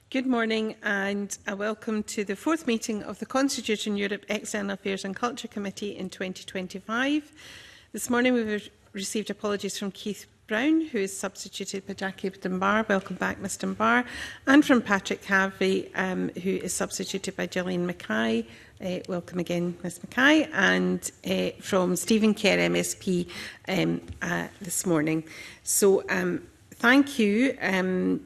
Good morning and a welcome to the fourth meeting of the Constitution Europe External Affairs and Culture Committee in 2025. This morning we've received apologies from Keith Brown, who is substituted by Jackie Dunbar. Welcome back, Ms Dunbar. And from Patrick Harvey, who is substituted by Gillian Mackay. Welcome again, Ms Mackay. And from Stephen Kerr, MSP, this morning. So thank you.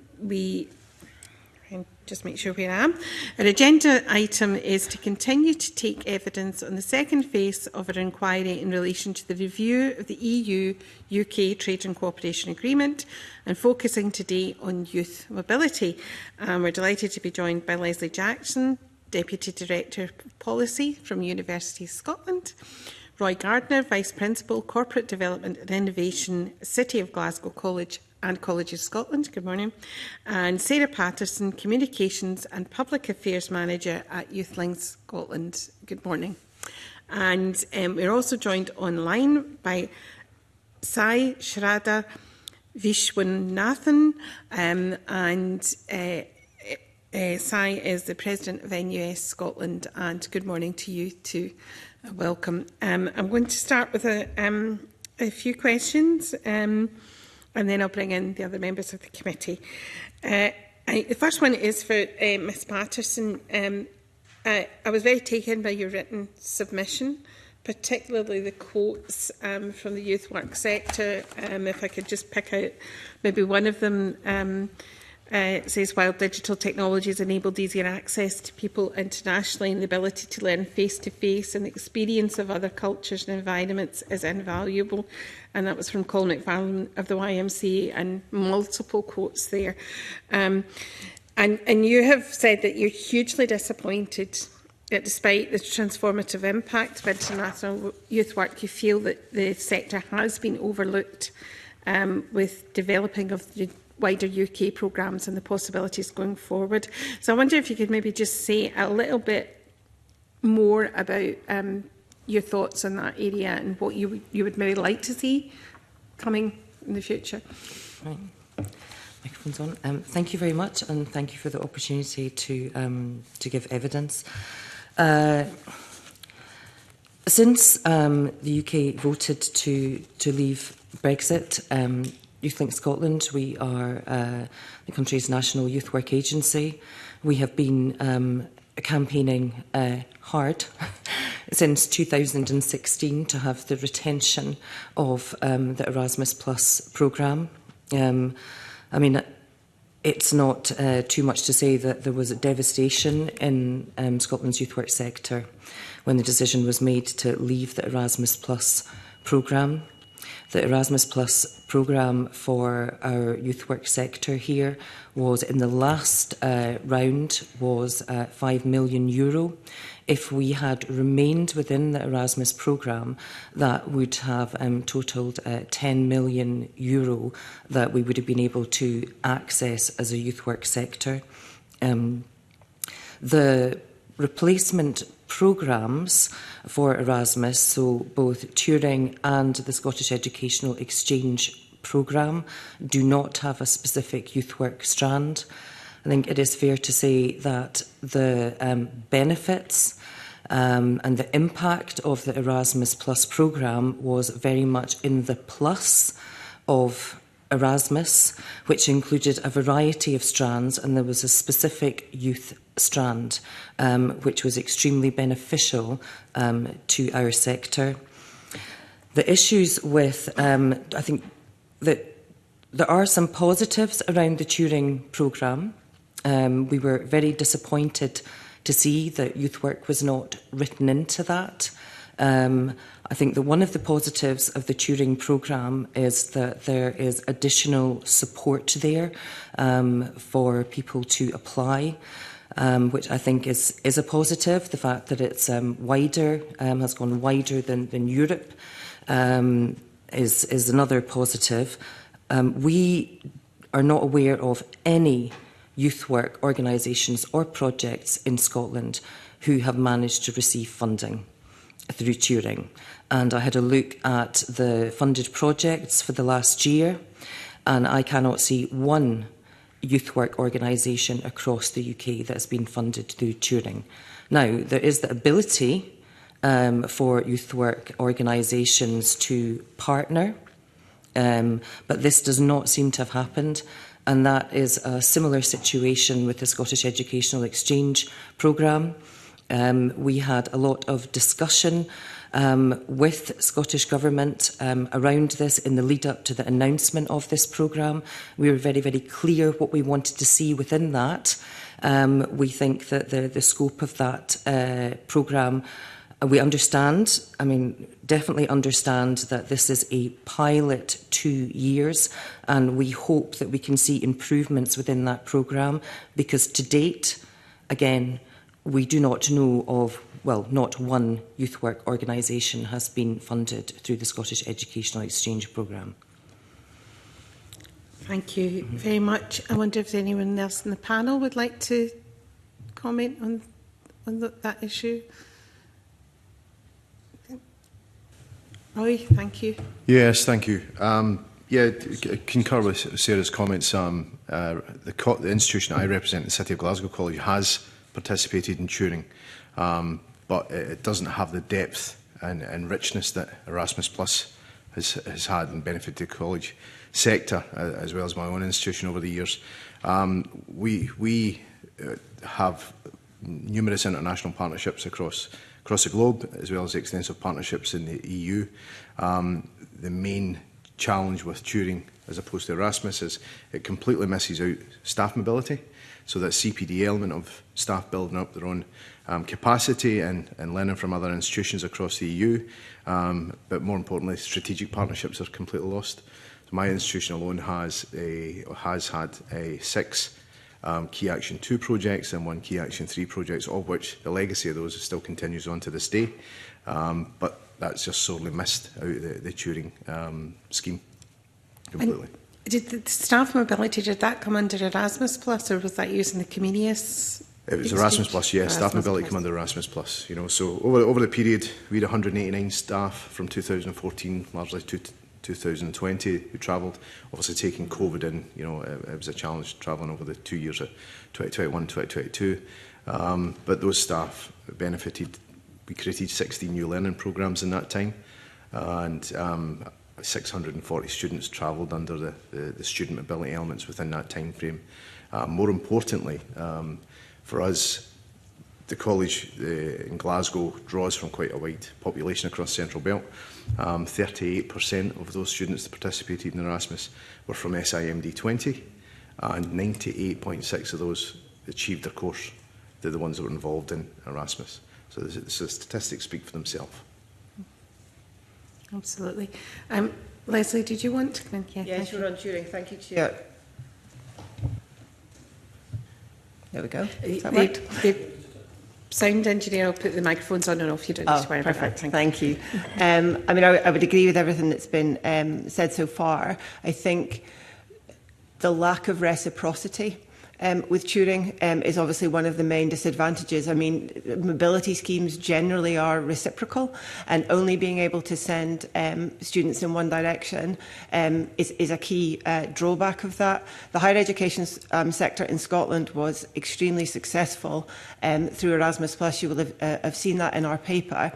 Just make sure where I am. Our agenda item is to continue to take evidence on the second phase of our inquiry in relation to the review of the EU-UK Trade and Cooperation Agreement and focusing today on youth mobility. We're delighted to be joined by Leslie Jackson, Deputy Director of Policy from University of Scotland, Roy Gardner, Vice Principal, Corporate Development and Innovation, City of Glasgow College and College of Scotland. Good morning. And Sarah Patterson, Communications and Public Affairs Manager at YouthLink Scotland. Good morning. And we're also joined online by Sai Shraddha Vishwanathan, and Sai is the President of NUS Scotland, and good morning to you too. Welcome. I'm going to start with a few questions. And then I'll bring in the other members of the committee. The first one is for Ms Patterson. I was very taken by your written submission, particularly the quotes from the youth work sector. If I could just pick out maybe one of them. It says, while digital technologies enabled easier access to people internationally and the ability to learn face-to-face and the experience of other cultures and environments is invaluable. And that was from Colin McFarlane of the YMCA, and multiple quotes there. And you have said that you're hugely disappointed that despite the transformative impact of international youth work, you feel that the sector has been overlooked with developing of the wider UK programmes and the possibilities going forward. So I wonder if you could maybe just say a little bit more about your thoughts on that area and what you would maybe like to see coming in the future. Right. Microphone's on. Thank you very much, and thank you for the opportunity to give evidence. Since the UK voted to leave Brexit, YouthLink Scotland, we are the country's national youth work agency. We have been campaigning hard since 2016 to have the retention of the Erasmus Plus programme. I mean, it's not too much to say that there was a devastation in Scotland's youth work sector when the decision was made to leave the Erasmus Plus programme. The Erasmus Plus programme for our youth work sector here was, in the last round, was €5 million. If we had remained within the Erasmus programme, that would have totalled €10 million that we would have been able to access as a youth work sector. The replacement programmes for Erasmus, so both Turing and the Scottish Educational Exchange programme, do not have a specific youth work strand. I think it is fair to say that the benefits and the impact of the Erasmus Plus programme was very much in the plus of Erasmus, which included a variety of strands, and there was a specific youth strand, which was extremely beneficial to our sector. The issues with, I think that there are some positives around the Turing programme. We were very disappointed to see that youth work was not written into that. I think that one of the positives of the Turing programme is that there is additional support there for people to apply, which I think is a positive. The fact that it's wider, has gone wider than Europe, is another positive. We are not aware of any youth work organisations or projects in Scotland who have managed to receive funding through Turing. And I had a look at the funded projects for the last year, and I cannot see one youth work organisation across the UK that has been funded through Turing. Now, there is the ability for youth work organisations to partner, but this does not seem to have happened. And that is a similar situation with the Scottish Educational Exchange Programme. We had a lot of discussion with Scottish Government around this in the lead up to the announcement of this programme. We were very, very clear what we wanted to see within that. We think that the scope of that programme, we understand, definitely understand that this is a pilot 2 years, and we hope that we can see improvements within that programme, because to date, again, we do not know of, well, not one youth work organisation has been funded through the Scottish Educational Exchange Programme. Thank you very much. I wonder if anyone else in the panel would like to comment on that issue. Roy, thank you. Yes, thank you. Concur with Sarah's comments. The institution I represent, the City of Glasgow College, has participated in Turing, but it doesn't have the depth and richness that Erasmus Plus has had and benefited the college sector, as well as my own institution over the years. We have numerous international partnerships across the globe, as well as extensive partnerships in the EU. The main challenge with Turing, as opposed to Erasmus, is it completely misses out staff mobility. So that CPD element of staff building up their own capacity and learning from other institutions across the EU. But more importantly, strategic partnerships are completely lost. So my institution alone has had 6 Key Action 2 projects and 1 Key Action 3 projects, of which the legacy of those still continues on to this day. But that's just sorely missed out the Turing scheme completely. And did the staff mobility, did that come under Erasmus Plus, or was that using the Comenius? It was Erasmus Plus, yes. Staff mobility came under Erasmus Plus. So over the period, we had 189 staff from 2014, largely to 2020, who travelled. Obviously, taking COVID in, it was a challenge travelling over the 2 years of 2021, 2022. But those staff benefited. We created 16 new learning programmes in that time, and 640 students travelled under the student mobility elements within that time frame. More importantly, for us, the college in Glasgow draws from quite a wide population across Central Belt. 38% of those students that participated in Erasmus were from SIMD 20, and 98.6% of those achieved their course. They're the ones that were involved in Erasmus. So the statistics speak for themselves. Absolutely. Leslie, did you want to come in? Yes, you're on Turing. Thank you, Chair. There we go. Does that work? The sound engineer will put the microphones on and off. You don't need to worry about that. Thank you. I would agree with everything that's been said so far. I think the lack of reciprocity with Turing is obviously one of the main disadvantages. Mobility schemes generally are reciprocal, and only being able to send students in one direction is a key drawback of that. The higher education sector in Scotland was extremely successful through Erasmus Plus. You will have seen that in our paper,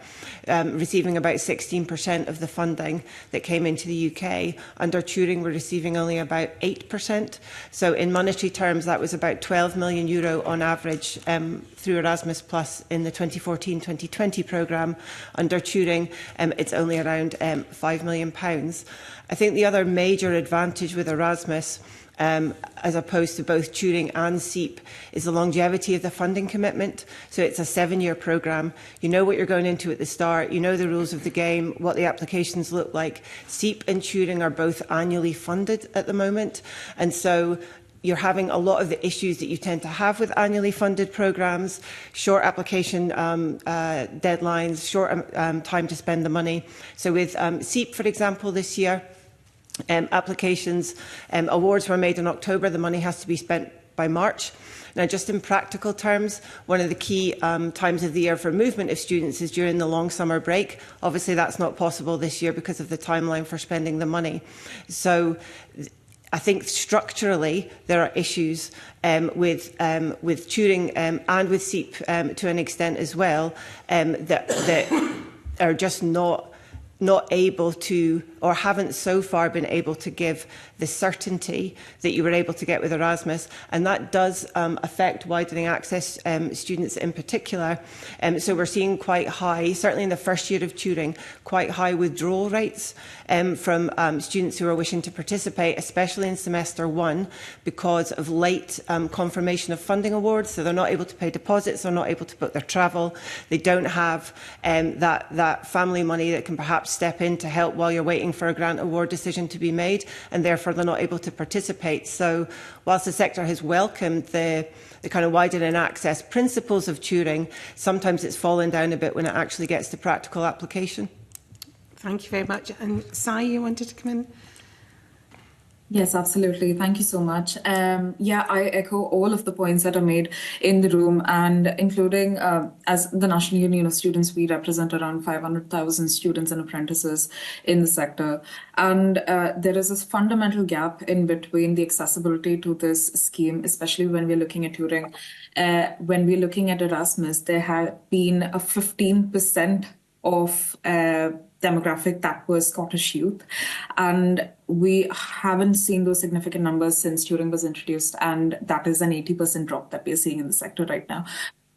receiving about 16% of the funding that came into the UK. Under Turing, we're receiving only about 8%. So in monetary terms, that was about €12 million on average through Erasmus Plus in the 2014-2020 programme. Under Turing, it's only around £5 million. I think the other major advantage with Erasmus, as opposed to both Turing and SEEP, is the longevity of the funding commitment. So it's a 7-year programme. You know what you're going into at the start. You know the rules of the game, what the applications look like. SEEP and Turing are both annually funded at the moment. And so you're having a lot of the issues that you tend to have with annually funded programmes, short application deadlines, short time to spend the money. So with SEEP, for example, this year, applications, awards were made in October. The money has to be spent by March. Now, just in practical terms, one of the key times of the year for movement of students is during the long summer break. Obviously, that's not possible this year because of the timeline for spending the money. So I think structurally there are issues with Turing and with SEEP to an extent as well that are just not able to, or haven't so far been able to give the certainty that you were able to get with Erasmus, and that does affect widening access students in particular. So we're seeing quite high, certainly in the first year of Turing, quite high withdrawal rates from students who are wishing to participate, especially in semester 1, because of late confirmation of funding awards. So they're not able to pay deposits, they're not able to book their travel, they don't have that family money that can perhaps step in to help while you're waiting for a grant award decision to be made, and therefore they're not able to participate. So whilst the sector has welcomed the kind of widening access principles of Turing, sometimes it's fallen down a bit when it actually gets to practical application. Thank you very much. And Sai, you wanted to come in? Yes, absolutely. Thank you so much. Yeah, I echo all of the points that are made in the room, and including as the National Union of Students, we represent around 500,000 students and apprentices in the sector. And there is this fundamental gap in between the accessibility to this scheme, especially when we're looking at Turing. When we're looking at Erasmus, there have been a 15% of demographic that was Scottish youth, and we haven't seen those significant numbers since Turing was introduced, and that is an 80% drop that we're seeing in the sector right now.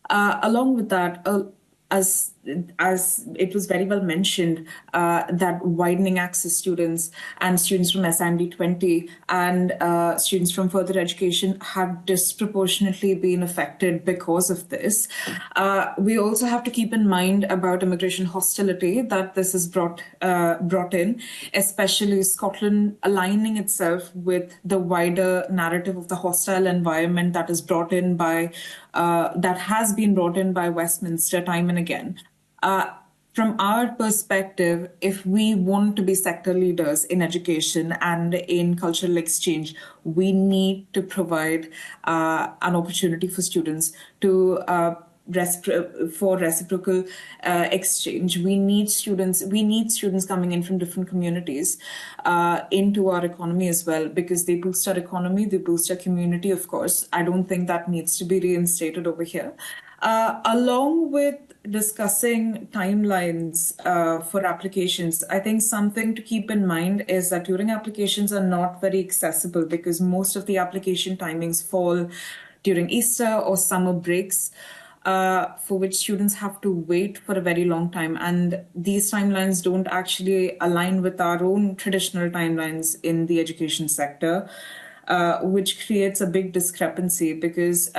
Along with that, as it was very well mentioned, that widening access students and students from SIMD 20 and students from further education have disproportionately been affected because of this. We also have to keep in mind about immigration hostility that this has brought in, especially Scotland aligning itself with the wider narrative of the hostile environment that is brought in by that has been brought in by Westminster time and again. From our perspective, if we want to be sector leaders in education and in cultural exchange, we need to provide an opportunity for students to reciprocal exchange. We need students coming in from different communities into our economy as well, because they boost our economy, they boost our community, of course. I don't think that needs to be reinstated over here. Along with discussing timelines for applications, I think something to keep in mind is that Turing applications are not very accessible because most of the application timings fall during Easter or summer breaks, for which students have to wait for a very long time. And these timelines don't actually align with our own traditional timelines in the education sector, which creates a big discrepancy because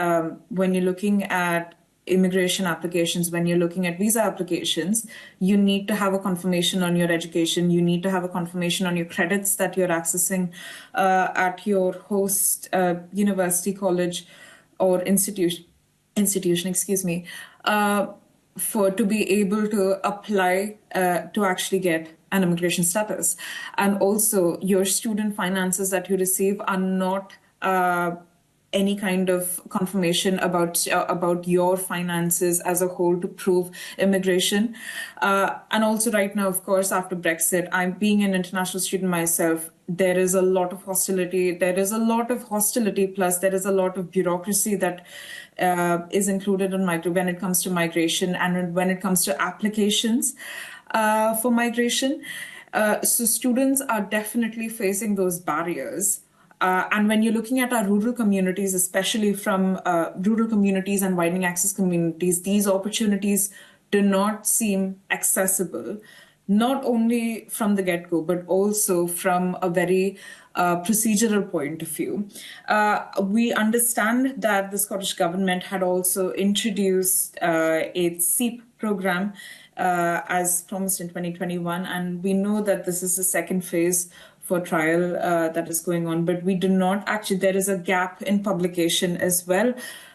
when you're looking at immigration applications, when you're looking at visa applications, you need to have a confirmation on your education. You need to have a confirmation on your credits that you're accessing at your host university, college, or institution, to be able to apply to actually get an immigration status. And also, your student finances that you receive are not any kind of confirmation about your finances as a whole to prove immigration. And also right now, of course, after Brexit, I'm being an international student myself. There is a lot of hostility. Plus there is a lot of bureaucracy that is included in when it comes to migration and when it comes to applications for migration. So students are definitely facing those barriers. And when you're looking at our rural communities, especially from rural communities and widening access communities, these opportunities do not seem accessible, not only from the get-go, but also from a very procedural point of view. We understand that the Scottish Government had also introduced a SEEP program as promised in 2021, and we know that this is the second phase for trial that is going on, but we do not actually, there is a gap in publication as well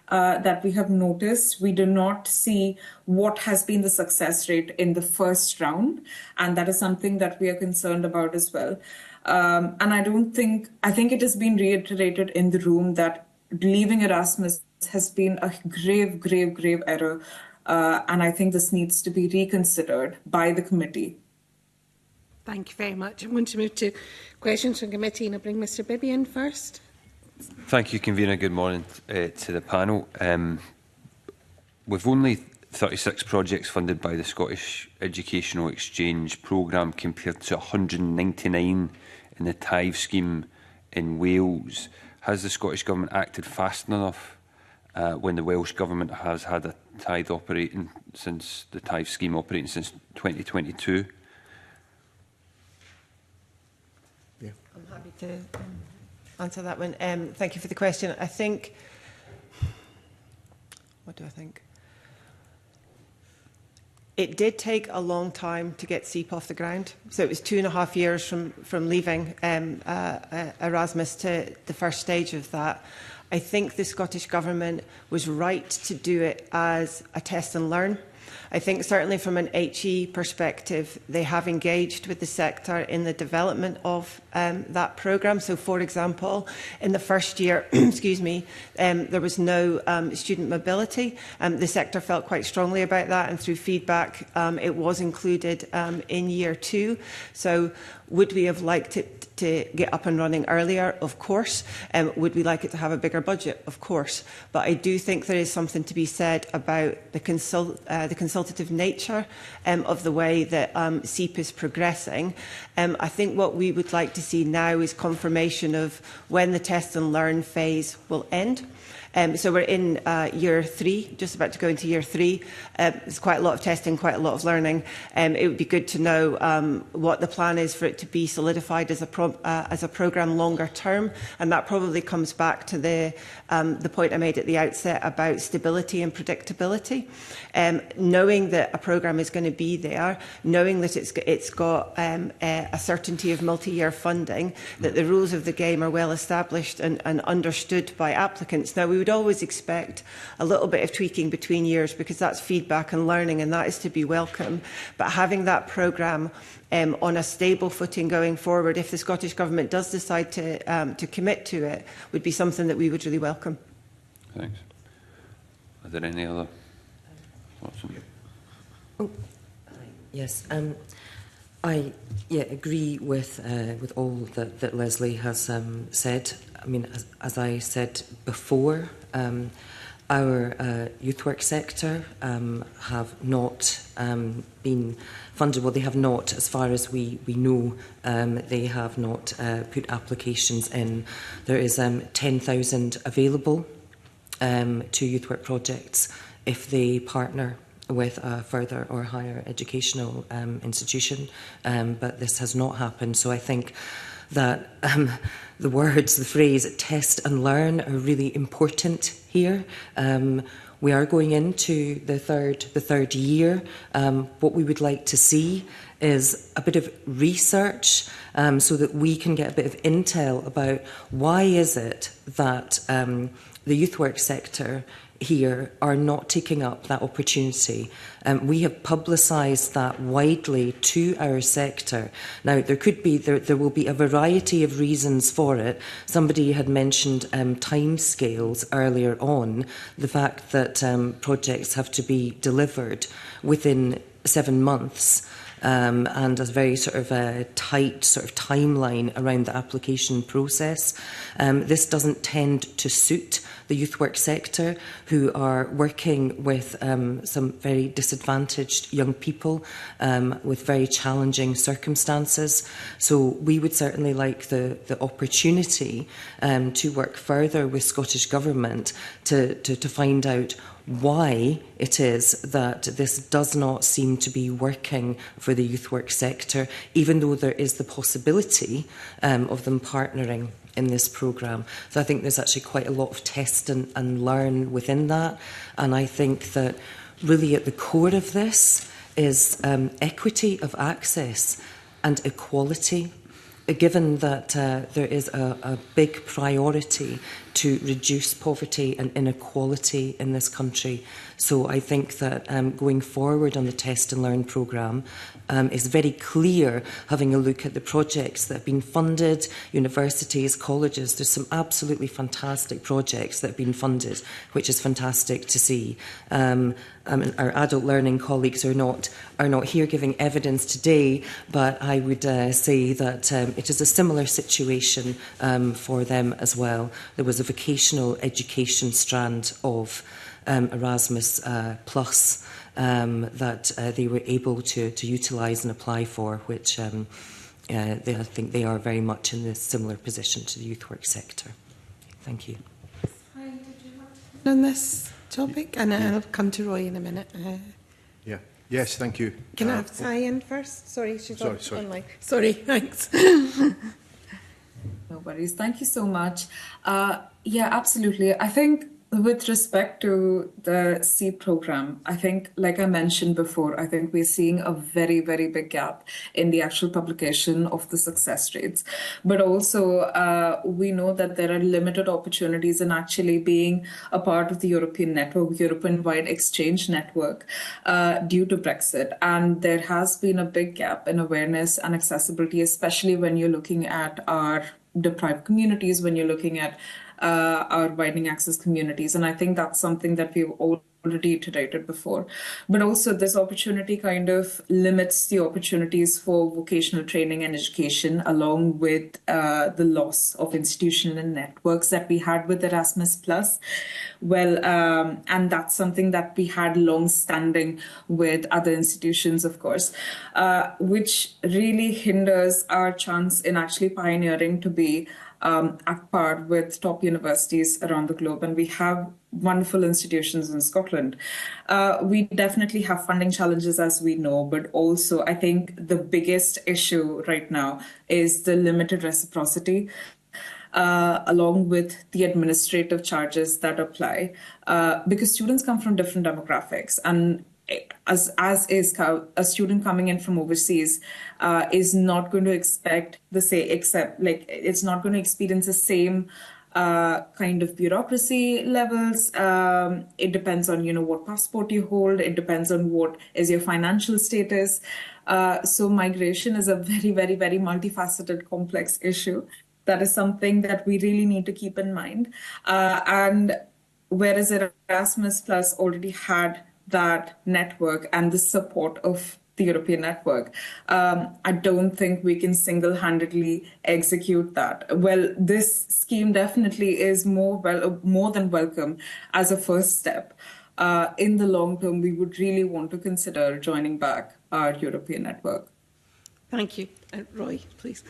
that we have noticed. We do not see what has been the success rate in the first round, and that is something that we are concerned about as well. And I think it has been reiterated in the room that leaving Erasmus has been a grave error, and I think this needs to be reconsidered by the committee. Thank you very much. I'm going to move to questions from committee, and I'll bring Mr Bibby in first. Thank you, Convener. Good morning to the panel. We've only 36 projects funded by the Scottish Educational Exchange Programme compared to 199 in the tithe scheme in Wales. Has the Scottish Government acted fast enough when the Welsh Government has had a tithe operating since the tithe scheme operating since 2022? Yeah. I'm happy to answer that one. Thank you for the question. I think, what do I think? It did take a long time to get SEEP off the ground. So it was 2.5 years from leaving Erasmus to the first stage of that. I think the Scottish Government was right to do it as a test and learn. I think certainly from an HE perspective, they have engaged with the sector in the development of that programme. So, for example, in the first year, excuse me, there was no student mobility. The sector felt quite strongly about that, and through feedback, it was included in year 2. So, would we have liked it to get up and running earlier? Of course. Would we like it to have a bigger budget? Of course. But I do think there is something to be said about the consultative nature of the way that SEEP is progressing. I think what we would like to see now is confirmation of when the test and learn phase will end. So we're in year 3, just about to go into year 3. There's quite a lot of testing, quite a lot of learning. It would be good to know what the plan is for it to be solidified as a programme longer term, and that probably comes back to the point I made at the outset about stability and predictability. Knowing that a programme is going to be there, knowing that it's got a certainty of multi-year funding, that the rules of the game are well established and understood by applicants. Now, we would always expect a little bit of tweaking between years because that's feedback and learning, and that is to be welcome. But having that programme on a stable footing going forward, if the Scottish Government does decide to commit to it, would be something that we would really welcome. Thanks. Are there any other thoughts on Oh, yes. I agree with all that Leslie has said. I mean, as I said before, our youth work sector have not been funded. Well, they have not, as far as we know, they have not put applications in. There is 10,000 available to youth work projects if they partner with a further or higher educational institution, but this has not happened. So I think that the words, the phrase test and learn are really important here. We are going into the third year. What we would like to see is a bit of research so that we can get a bit of intel about why is it that the youth work sector here are not taking up that opportunity. We have publicised that widely to our sector. Now, there will be a variety of reasons for it. Somebody had mentioned timescales earlier on, the fact that projects have to be delivered within 7 months. And a very sort of a tight sort of timeline around the application process. This doesn't tend to suit the youth work sector, who are working with some very disadvantaged young people with very challenging circumstances. So we would certainly like the opportunity to work further with Scottish Government to find out why it is that this does not seem to be working for the youth work sector, even though there is the possibility of them partnering in this programme. So I think there's actually quite a lot of test and learn within that. And I think that really at the core of this is equity of access and equality, given that there is a big priority to reduce poverty and inequality in this country. So I think that going forward on the Test and Learn programme is very clear, having a look at the projects that have been funded, universities, colleges. There's some absolutely fantastic projects that have been funded, which is fantastic to see. our adult learning colleagues are not here giving evidence today, but I would say that it is a similar situation for them as well. There was a vocational education strand of Erasmus Plus that they were able to utilise and apply for, which I think they are very much in a similar position to the youth work sector. Thank you. On this topic, and I'll come to Roy in a minute. Yeah. Yes, thank you. Can I have Sai in first? Sorry, she's sorry. online. Sorry, thanks. No worries. Thank you so much. Yeah, absolutely. I think with respect to the SEED program, I think, like I mentioned before, I think we're seeing a very, very big gap in the actual publication of the success rates. But also, we know that there are limited opportunities in actually being a part of the European network, European-wide exchange network, due to Brexit. And there has been a big gap in awareness and accessibility, especially when you're looking at our deprived communities, when you're looking at our widening access communities. And I think that's something that we've already iterated before. But also this opportunity kind of limits the opportunities for vocational training and education, along with the loss of institutional networks that we had with Erasmus Plus. Well, and that's something that we had long-standing with other institutions, of course, which really hinders our chance in actually pioneering to be at par with top universities around the globe. And we have wonderful institutions in Scotland. We definitely have funding challenges, as we know, but also I think the biggest issue right now is the limited reciprocity, along with the administrative charges that apply, because students come from different demographics, and as is a student coming in from overseas is not going to expect it's not going to experience the same kind of bureaucracy levels. It depends on what passport you hold. It depends on what is your financial status. So migration is a very, very, very multifaceted, complex issue. That is something that we really need to keep in mind. And whereas Erasmus Plus already had that network and the support of the European network, I don't think we can single-handedly execute that. Well, this scheme definitely is more than welcome as a first step. In the long term, we would really want to consider joining back our European network. Thank you. Roy, please.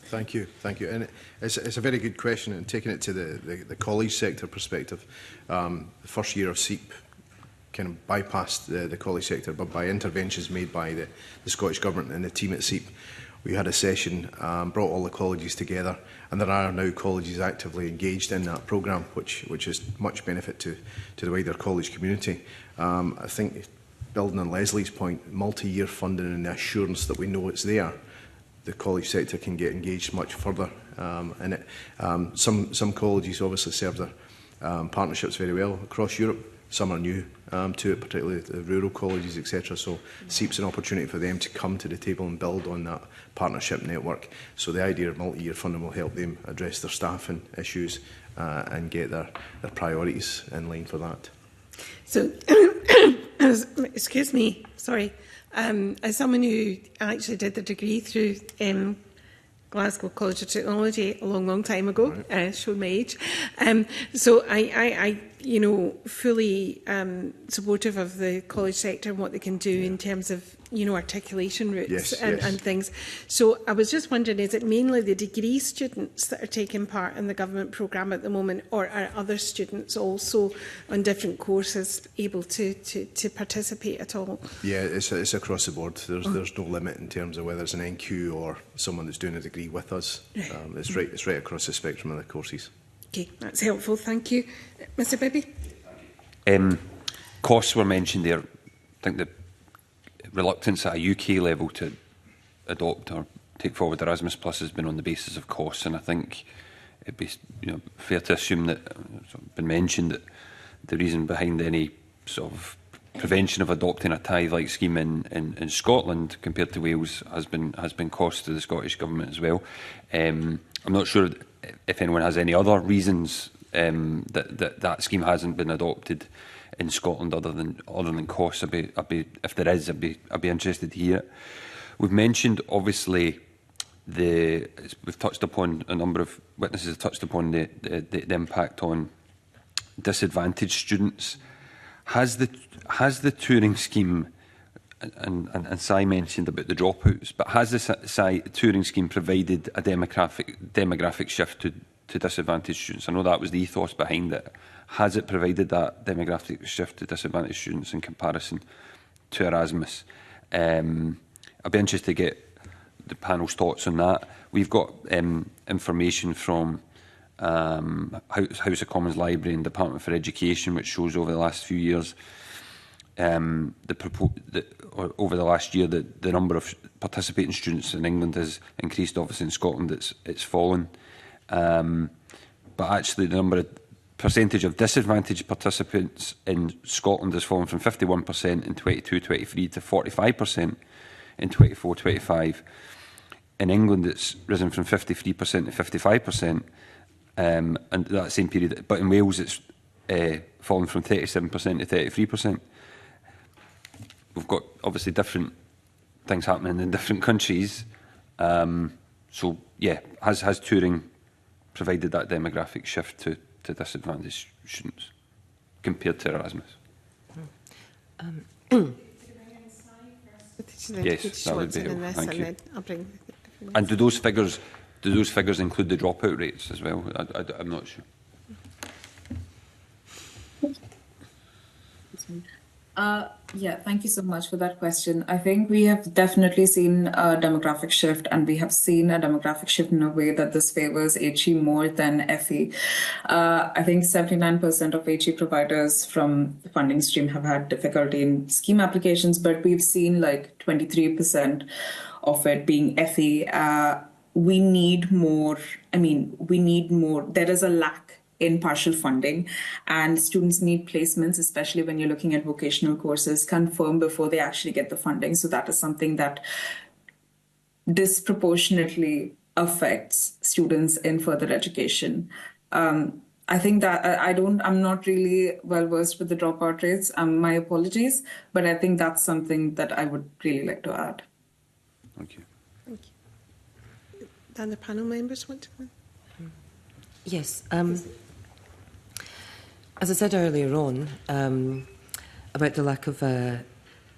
Thank you. And it's a very good question, and taking it to the college sector perspective, the first year of SEEP kind of bypassed the college sector, but by interventions made by the Scottish Government and the team at SEEP, we had a session, brought all the colleges together, and there are now colleges actively engaged in that programme, which is much benefit to the wider college community. I think, building on Leslie's point, multi-year funding and the assurance that we know it's there, the college sector can get engaged much further in it. Some colleges obviously serve their partnerships very well across Europe. Some are new to it, particularly the rural colleges, etc. So SEEP's an opportunity for them to come to the table and build on that partnership network. So the idea of multi-year funding will help them address their staffing issues and get their priorities in line for that. So, excuse me, sorry. As someone who actually did the degree through Glasgow College of Technology a long time ago, showed my age. So I fully supportive of the college sector and what they can do in terms of, articulation routes and things. So I was just wondering, is it mainly the degree students that are taking part in the government programme at the moment, or are other students also on different courses able to participate at all? Yeah, it's across the board. There's no limit in terms of whether it's an NQ or someone that's doing a degree with us. It's right across the spectrum of the courses. Okay, that's helpful. Thank you. Mr Bibby? Costs were mentioned there. I think the reluctance at a UK level to adopt or take forward Erasmus Plus has been on the basis of costs, and I think it'd be fair to assume that it's been mentioned that the reason behind any sort of prevention of adopting a tithe-like scheme in Scotland compared to Wales has been cost to the Scottish Government as well. I'm not sure if anyone has any other reasons that scheme hasn't been adopted in Scotland other than costs. If there is, I'd be interested to hear it. We've mentioned obviously we've touched upon, a number of witnesses have touched upon the impact on disadvantaged students. Has the Turing scheme, and Si mentioned about the dropouts, but has the Turing scheme provided a demographic shift to disadvantaged students? I know that was the ethos behind it. Has it provided that demographic shift to disadvantaged students in comparison to Erasmus? I'd be interested to get the panel's thoughts on that. We've got information from House of Commons Library and Department for Education, which shows over the last few years, over the last year, the number of participating students in England has increased. Obviously, in Scotland, it's fallen, but actually, the percentage of disadvantaged participants in Scotland has fallen from 51% in 22-23 to 45% in 24-25. In England, it's risen from 53% to 55%, and that same period. But in Wales, it's fallen from 37% to 33%. We've got obviously different things happening in different countries. So yeah, has Turing provided that demographic shift to disadvantaged students compared to Erasmus? Yes, that would be helpful. Thank you. And do those figures include the dropout rates as well? I'm not sure. Yeah, thank you so much for that question. I think we have definitely seen a demographic shift, and we have seen a demographic shift in a way that this favors HE more than FE. I think 79% of HE providers from the funding stream have had difficulty in scheme applications, but we've seen like 23% of it being FE. We need more. There is a lack in partial funding, and students need placements, especially when you're looking at vocational courses, confirmed before they actually get the funding. So that is something that disproportionately affects students in further education. I think that I'm not really well versed with the dropout rates. My apologies, but I think that's something that I would really like to add. Thank you. Thank you. Dan, the panel members want to come in? Yes. As I said earlier on about the lack of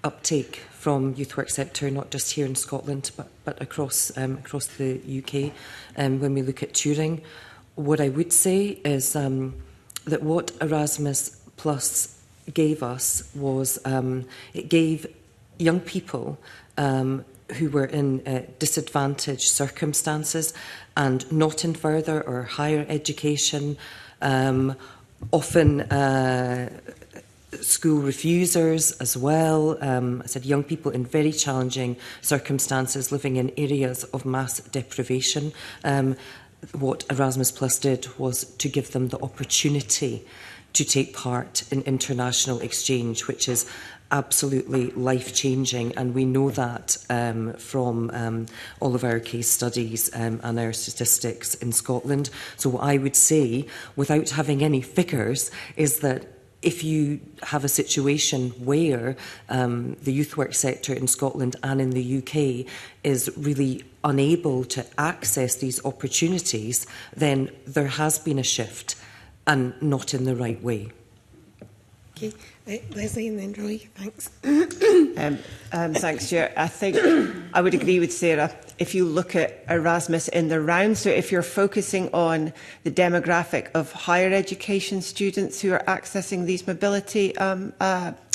uptake from youth work sector, not just here in Scotland, but across the UK, when we look at Turing, what I would say is that what Erasmus Plus gave us was it gave young people who were in disadvantaged circumstances and not in further or higher education, often school refusers as well. I said young people in very challenging circumstances living in areas of mass deprivation. What Erasmus Plus did was to give them the opportunity to take part in international exchange, which is absolutely life-changing, and we know that from all of our case studies and our statistics in Scotland. So what I would say, without having any figures, is that if you have a situation where the youth work sector in Scotland and in the UK is really unable to access these opportunities, then there has been a shift and not in the right way. Okay, Leslie and then Roy, thanks. Thanks, Chair. I think I would agree with Sarah. If you look at Erasmus in the round, so if you're focusing on the demographic of higher education students who are accessing these mobility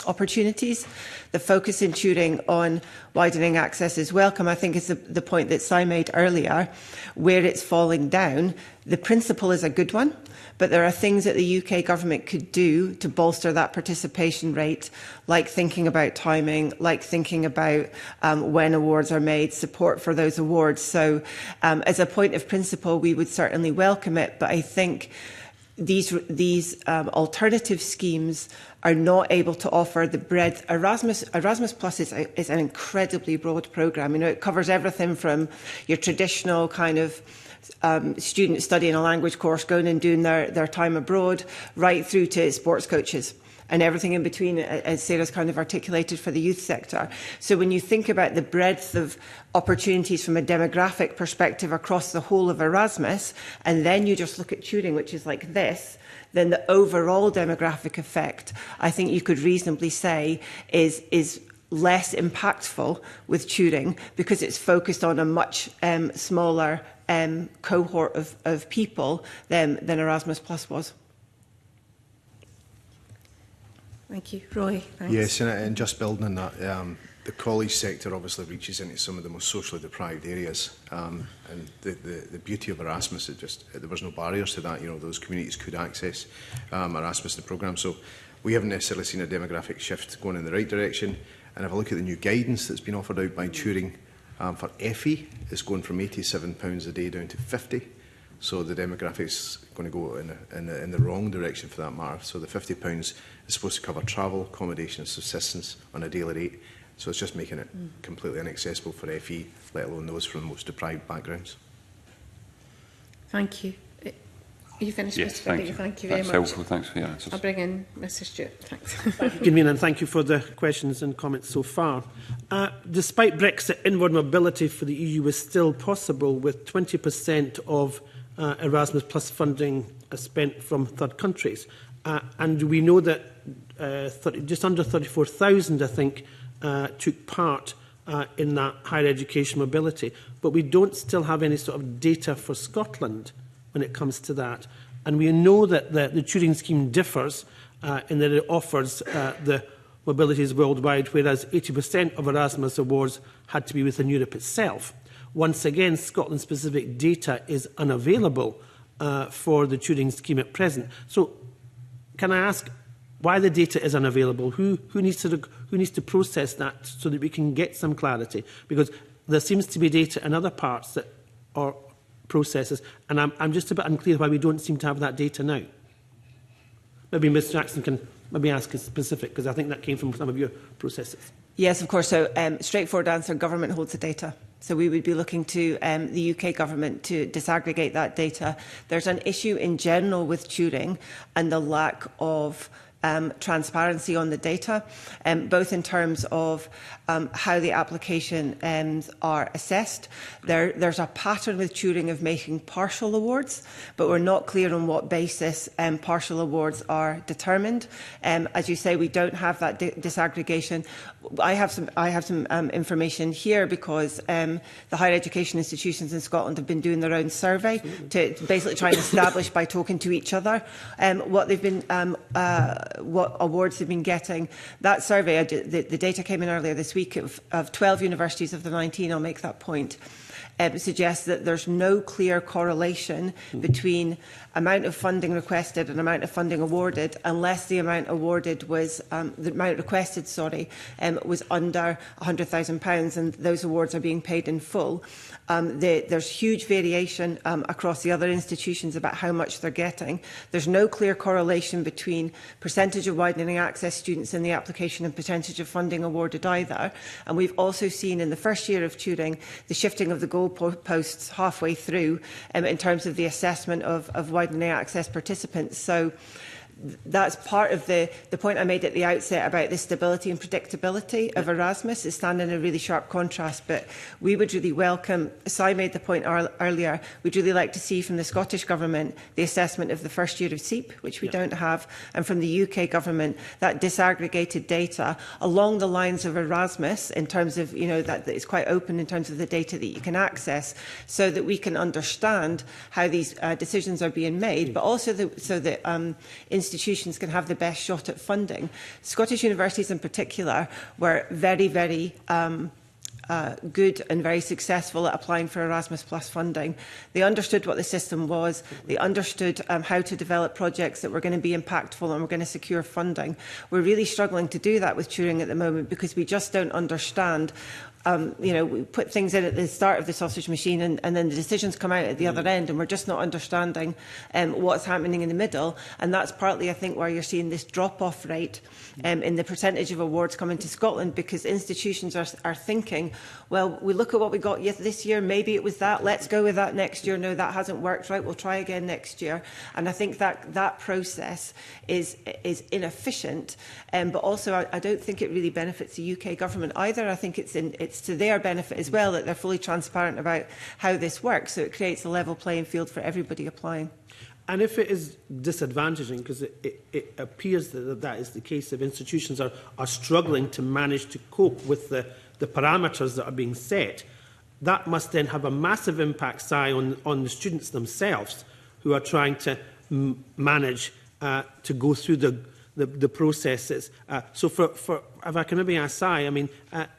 opportunities, the focus in Turing on widening access is welcome. I think is the point that Si made earlier, where it's falling down. The principle is a good one, but there are things that the UK government could do to bolster that participation rate, like thinking about timing, like thinking about when awards are made, support for those awards. So as a point of principle, we would certainly welcome it, but I think these alternative schemes are not able to offer the breadth. Erasmus Plus is an incredibly broad programme. You know, it covers everything from your traditional kind of students studying a language course, going and doing their time abroad, right through to sports coaches and everything in between, as Sarah's kind of articulated for the youth sector. So when you think about the breadth of opportunities from a demographic perspective across the whole of Erasmus, and then you just look at Turing, which is like this, then the overall demographic effect, I think you could reasonably say, is less impactful with Turing because it's focused on a much smaller cohort of people than Erasmus Plus was. Thank you. Roy, thanks. Yes, and just building on that, the college sector obviously reaches into some of the most socially deprived areas, and the beauty of Erasmus is just there was no barriers to that. You know, those communities could access Erasmus, the programme. So we haven't necessarily seen a demographic shift going in the right direction. And if I look at the new guidance that's been offered out by Turing for FE, it's going from £87 a day down to 50. So the demographics going to go in the wrong direction for that matter. So the £50 is supposed to cover travel, accommodation, and subsistence on a daily rate. So it's just making it completely inaccessible for FE, let alone those from the most deprived backgrounds. Thank you. Are you finished, Yes, Mr. Findlay? Thank you very much. That's helpful. Thanks for your answers. I'll bring in Mr. Stewart. Thanks. Thank you, Convener, and thank you for the questions and comments so far. Despite Brexit, inward mobility for the EU is still possible, with 20% of Erasmus Plus funding spent from third countries. And we know that just under 34,000, I think, took part in that higher education mobility. But we don't still have any sort of data for Scotland when it comes to that. And we know that the Turing scheme differs in that it offers the mobilities worldwide, whereas 80% of Erasmus awards had to be within Europe itself. Once again, Scotland-specific data is unavailable for the Turing scheme at present. So can I ask why the data is unavailable? Who needs to process that so that we can get some clarity? Because there seems to be data in other parts that are processes, and I'm just a bit unclear why we don't seem to have that data now. Maybe Ms Jackson can maybe ask us specific, because I think that came from some of your processes. Yes, of course. So straightforward answer, government holds the data. So we would be looking to the UK government to disaggregate that data. There's an issue in general with Turing and the lack of transparency on the data, both in terms of how the applications are assessed. There's a pattern with Turing of making partial awards, but we're not clear on what basis partial awards are determined. As you say, we don't have that disaggregation. I have some information here because the higher education institutions in Scotland have been doing their own survey to basically try and establish by talking to each other what they've been what awards they've been getting. That survey, the data came in earlier this week of 12 universities of the 19, I'll make that point, suggests that there's no clear correlation between amount of funding requested and amount of funding awarded, unless the amount awarded was the amount requested, was under £100,000, and those awards are being paid in full. There's huge variation across the other institutions about how much they're getting. There's no clear correlation between percentage of widening access students in the application and percentage of funding awarded either. And we've also seen in the first year of Turing the shifting of the goalposts halfway through in terms of the assessment of widening access participants. So that's part of the point I made at the outset about the stability and predictability of Erasmus is standing in a really sharp contrast. But we would really welcome, Si made the point earlier, we'd really like to see from the Scottish Government the assessment of the first year of SEEP, which we don't have, and from the UK Government that disaggregated data along the lines of Erasmus in terms of, that it's quite open in terms of the data that you can access, so that we can understand how these decisions are being made, but also so that institutions can have the best shot at funding. Scottish universities in particular were very, very good and very successful at applying for Erasmus Plus funding. They understood what the system was. They understood how to develop projects that were going to be impactful and were going to secure funding. We're really struggling to do that with Turing at the moment because we just don't understand you know, we put things in at the start of the sausage machine, and then the decisions come out at the other end, and we're just not understanding what's happening in the middle. And that's partly, I think, why you're seeing this drop-off rate in the percentage of awards coming to Scotland, because institutions are thinking, well, we look at what we got this year, maybe it was that, let's go with that next year. No, that hasn't worked, right, we'll try again next year. And I think that process is inefficient, but also I don't think it really benefits the UK government either. I think it's to their benefit as well that they're fully transparent about how this works, so it creates a level playing field for everybody applying. And if it is disadvantaging, because it appears that is the case, if institutions are struggling to manage to cope with the parameters that are being set, that must then have a massive impact, Si, on the students themselves who are trying to manage to go through the processes. So for if I can maybe ask Si, I mean,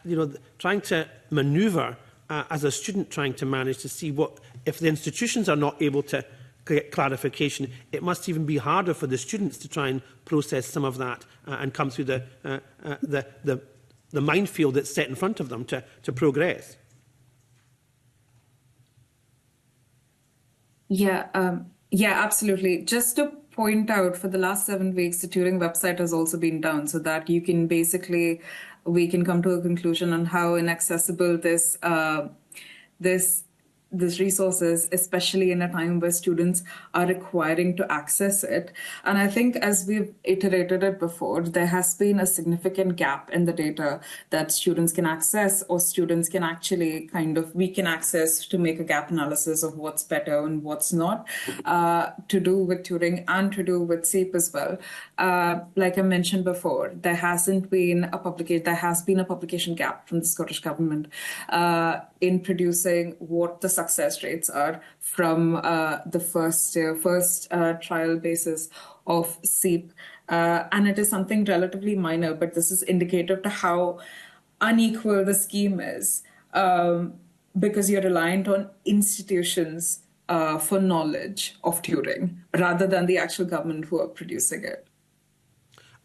you know, trying to manoeuvre as a student, trying to manage to see what, if the institutions are not able to get clarification, it must even be harder for the students to try and process some of that and come through the minefield that's set in front of them to progress. Yeah, absolutely. Just to point out, for the last 7 weeks, the Turing website has also been down, so that you can basically, we can come to a conclusion on how inaccessible this resource is, especially in a time where students are requiring to access it. And I think, as we've iterated it before, there has been a significant gap in the data that students can access, or students can actually we can access to make a gap analysis of what's better and what's not, to do with Turing and to do with SEEP as well. Like I mentioned before, there has been a publication gap from the Scottish Government in producing what the success rates are from the first trial basis of SEEP. And it is something relatively minor, but this is indicative to how unequal the scheme is, because you're reliant on institutions for knowledge of Turing rather than the actual government who are producing it.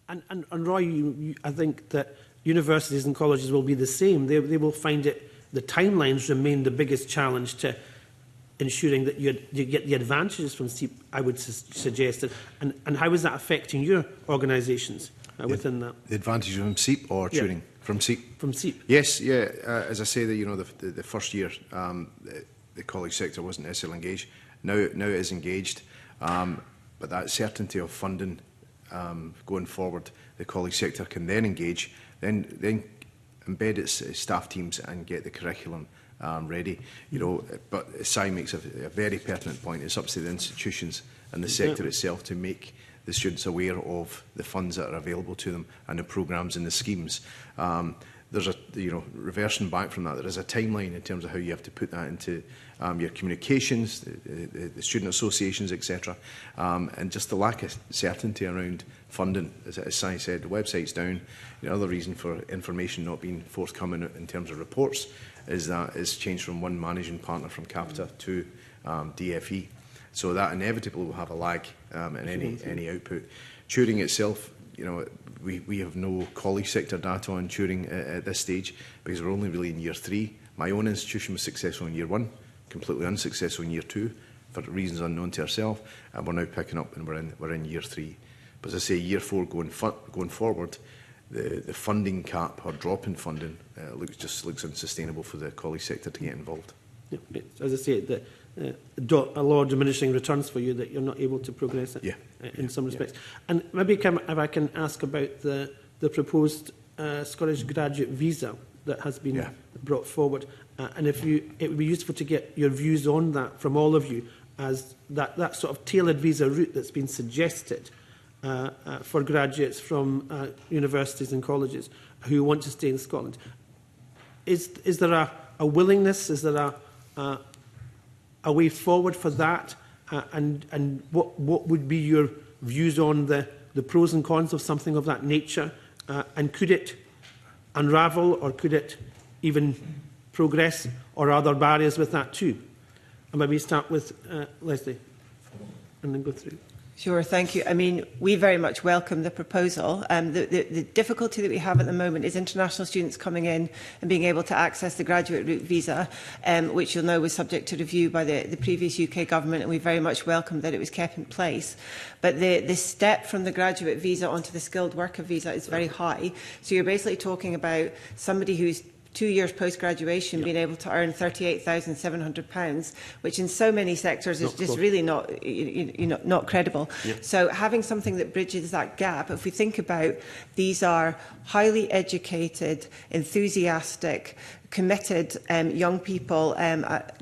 And Roy, I think that universities and colleges will be the same. They will find it, the timelines remain the biggest challenge to ensuring that you get the advantages from SEEP, I would suggest. And how is that affecting your organisations within that? The advantage from SEEP or Turing? Yeah. From SEEP? From SEEP. Yes, yeah. As I say, the first year, the college sector wasn't necessarily engaged. Now it is engaged. But that certainty of funding going forward, the college sector can then engage, then embed its staff teams and get the curriculum ready. But Si makes a very pertinent point. It's up to the institutions and the sector itself to make the students aware of the funds that are available to them and the programmes and the schemes. There's reversing back from that, there is a timeline in terms of how you have to put that into your communications, the student associations, etc. And just the lack of certainty around funding. As Si said, the website's down. The other reason for information not being forthcoming in terms of reports is that it's changed from one managing partner from Capita to DFE. So that inevitably will have a lag in any output. Turing itself, we have no college sector data on Turing at this stage because we're only really in year 3. My own institution was successful in year 1, completely unsuccessful in year 2 for reasons unknown to ourselves, and we're now picking up and we're in year 3. But as I say, year 4 going forward, the funding cap or drop in funding looks unsustainable for the college sector to get involved. Yeah, as I say, a lot of diminishing returns for you that you're not able to progress it in some respects. Yeah. And maybe if I can ask about the proposed Scottish graduate visa that has been brought forward, and it would be useful to get your views on that from all of you, as that sort of tailored visa route that's been suggested for graduates from universities and colleges who want to stay in Scotland. Is there a willingness? Is there a way forward for that? And what would be your views on the pros and cons of something of that nature? And could it unravel, or could it even progress, or are there barriers with that too? And maybe start with Leslie and then go through. Sure, thank you. I mean, we very much welcome the proposal. The difficulty that we have at the moment is international students coming in and being able to access the graduate route visa, which you'll know was subject to review by the previous UK government, and we very much welcome that it was kept in place. But the step from the graduate visa onto the skilled worker visa is very high. So you're basically talking about somebody who's 2 years post-graduation being able to earn £38,700, which in so many sectors is just really not credible. So having something that bridges that gap, if we think about these are highly educated, enthusiastic, committed young people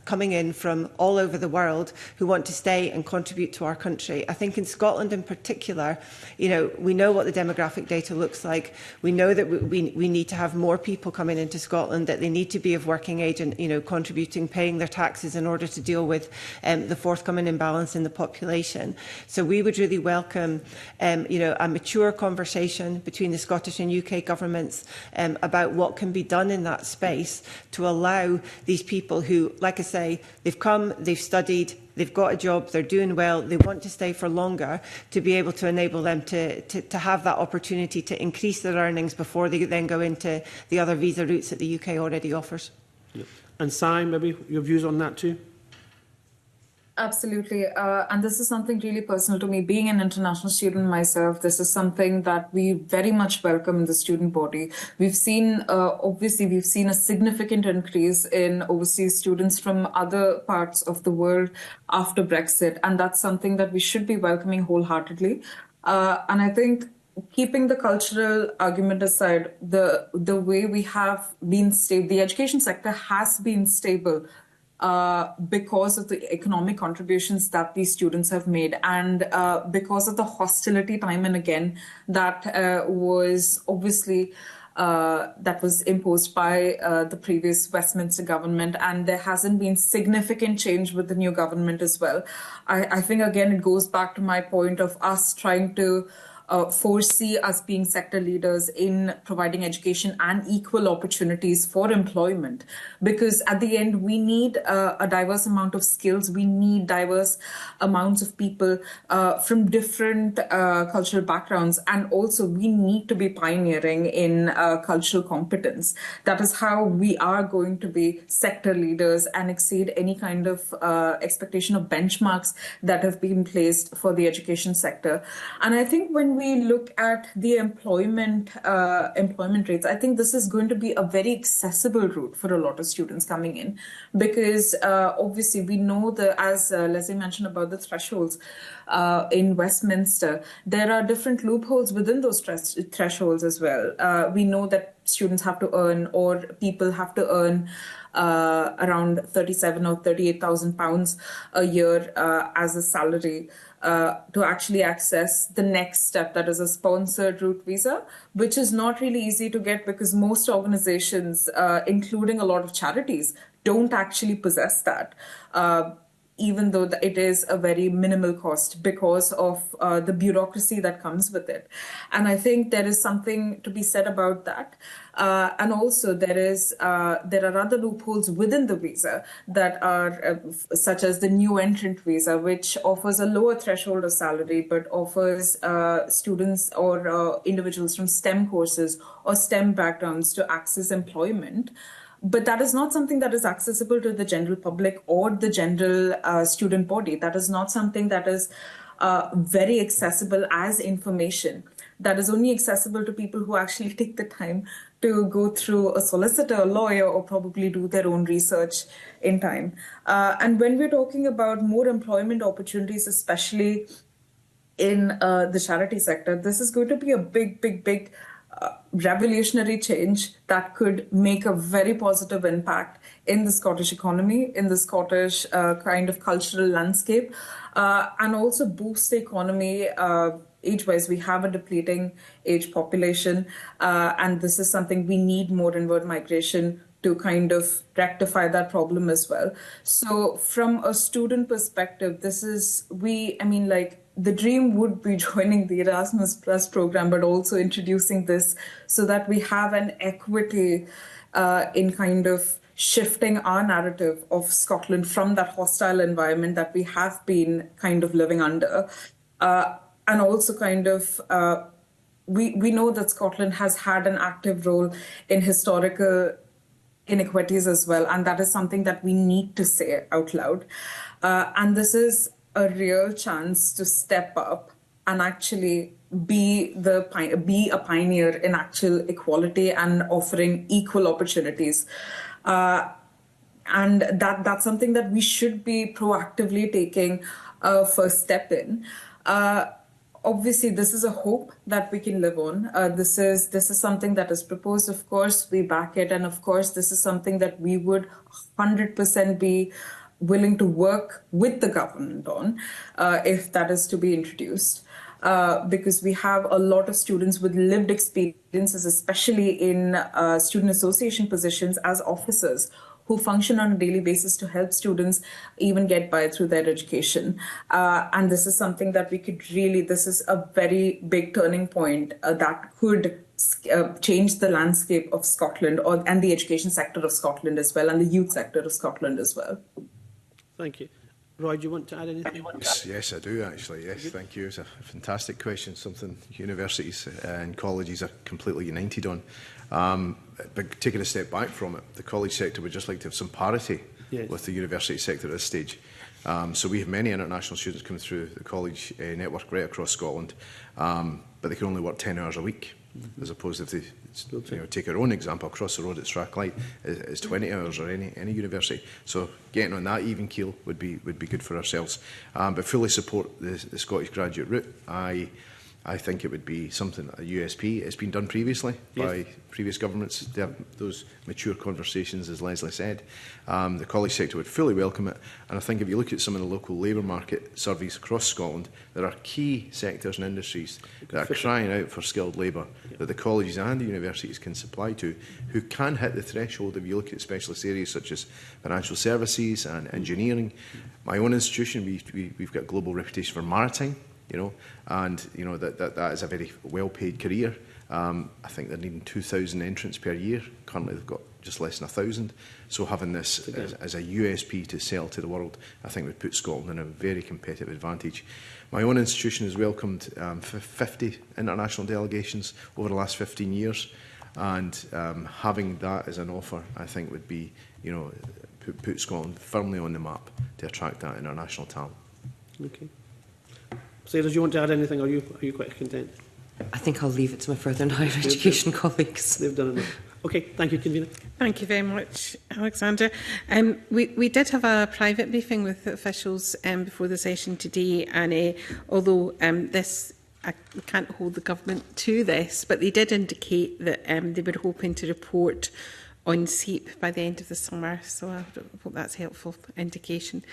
coming in from all over the world who want to stay and contribute to our country. I think in Scotland in particular, we know what the demographic data looks like. We know that we need to have more people coming into Scotland, that they need to be of working age and contributing, paying their taxes in order to deal with the forthcoming imbalance in the population. So we would really welcome a mature conversation between the Scottish and UK governments about what can be done in that space to allow these people who, like I say, they've come, they've studied, they've got a job, they're doing well, they want to stay for longer, to be able to enable them to have that opportunity to increase their earnings before they then go into the other visa routes that the UK already offers. Yep. And Si, maybe your views on that too? Absolutely. And this is something really personal to me. Being an international student myself, this is something that we very much welcome in the student body. We've seen, obviously, we've seen a significant increase in overseas students from other parts of the world after Brexit. And that's something that we should be welcoming wholeheartedly. And I think keeping the cultural argument aside, the way we have been stable, the education sector has been stable because of the economic contributions that these students have made, and because of the hostility time and again that was obviously that was imposed by the previous Westminster government, and there hasn't been significant change with the new government as well. I think again it goes back to my point of us trying to foresee us being sector leaders in providing education and equal opportunities for employment. Because at the end, we need a diverse amount of skills. We need diverse amounts of people from different cultural backgrounds. And also, we need to be pioneering in cultural competence. That is how we are going to be sector leaders and exceed any kind of expectation of benchmarks that have been placed for the education sector. And I think when we look at the employment rates, I think this is going to be a very accessible route for a lot of students coming in, because obviously we know as Leslie mentioned about the thresholds in Westminster, there are different loopholes within those thresholds as well. We know that students have to earn, or people have to earn around £37,000 or £38,000 a year as a salary to actually access the next step, that is a sponsored route visa, which is not really easy to get because most organizations, including a lot of charities, don't actually possess that. Even though it is a very minimal cost because of the bureaucracy that comes with it. And I think there is something to be said about that. And also there are other loopholes within the visa that are such as the new entrant visa, which offers a lower threshold of salary, but offers students or individuals from STEM courses or STEM backgrounds to access employment. But that is not something that is accessible to the general public or the general student body. That is not something that is very accessible as information. That is only accessible to people who actually take the time to go through a solicitor, a lawyer, or probably do their own research in time. And when we're talking about more employment opportunities, especially in the charity sector, this is going to be a big revolutionary change that could make a very positive impact in the Scottish economy, in the Scottish kind of cultural landscape, and also boost the economy age-wise. We have a depleting age population, and this is something we need more inward migration to kind of rectify that problem as well. So from a student perspective, the dream would be joining the Erasmus Plus program, but also introducing this so that we have an equity in kind of shifting our narrative of Scotland from that hostile environment that we have been kind of living under. and also kind of we know that Scotland has had an active role in historical inequities as well, and that is something that we need to say out loud. And this is a real chance to step up and actually be a pioneer in actual equality and offering equal opportunities. And that's something that we should be proactively taking a first step in. Obviously, this is a hope that we can live on. This is something that is proposed. Of course, we back it. And of course, this is something that we would 100% be willing to work with the government on if that is to be introduced. Because we have a lot of students with lived experiences, especially in student association positions as officers, who function on a daily basis to help students even get by through their education. And this is something that we could really, this is a very big turning point that could change the landscape of Scotland and the education sector of Scotland as well, and the youth sector of Scotland as well. Thank you. Roy, do you want to add anything? Yes, I do actually. Yes, thank you. It's a fantastic question, something universities and colleges are completely united on. But taking a step back from it, the college sector would just like to have some parity with the university sector at this stage. So we have many international students coming through the college network right across Scotland, but they can only work 10 hours a week, as opposed to if they take our own example, across the road at Strathclyde is 20 hours or any university. So getting on that even keel would be good for ourselves. But fully support the Scottish graduate route. I think it would be something, a USP. It's been done previously by previous governments. They have those mature conversations, as Leslie said. The college sector would fully welcome it. And I think if you look at some of the local labour market surveys across Scotland, there are key sectors and industries that are crying out for skilled labour that the colleges and the universities can supply to, who can hit the threshold if you look at specialist areas such as financial services and engineering. My own institution, we've got a global reputation for maritime. And that is a very well-paid career. I think they're needing 2,000 entrants per year. Currently, they've got just less than 1,000. So having this as a USP to sell to the world, I think would put Scotland in a very competitive advantage. My own institution has welcomed 50 international delegations over the last 15 years, and having that as an offer, I think, would be, put Scotland firmly on the map to attract that international talent. Okay. Sarah, do you want to add anything, or are you quite content? I think I'll leave it to my further and higher education colleagues. They've done enough. Okay, thank you, Convener. Thank you very much, Alexander. We did have a private briefing with officials before the session today, and although I can't hold the government to this, but they did indicate that they were hoping to report on SEEP by the end of the summer, so I hope that's a helpful indication.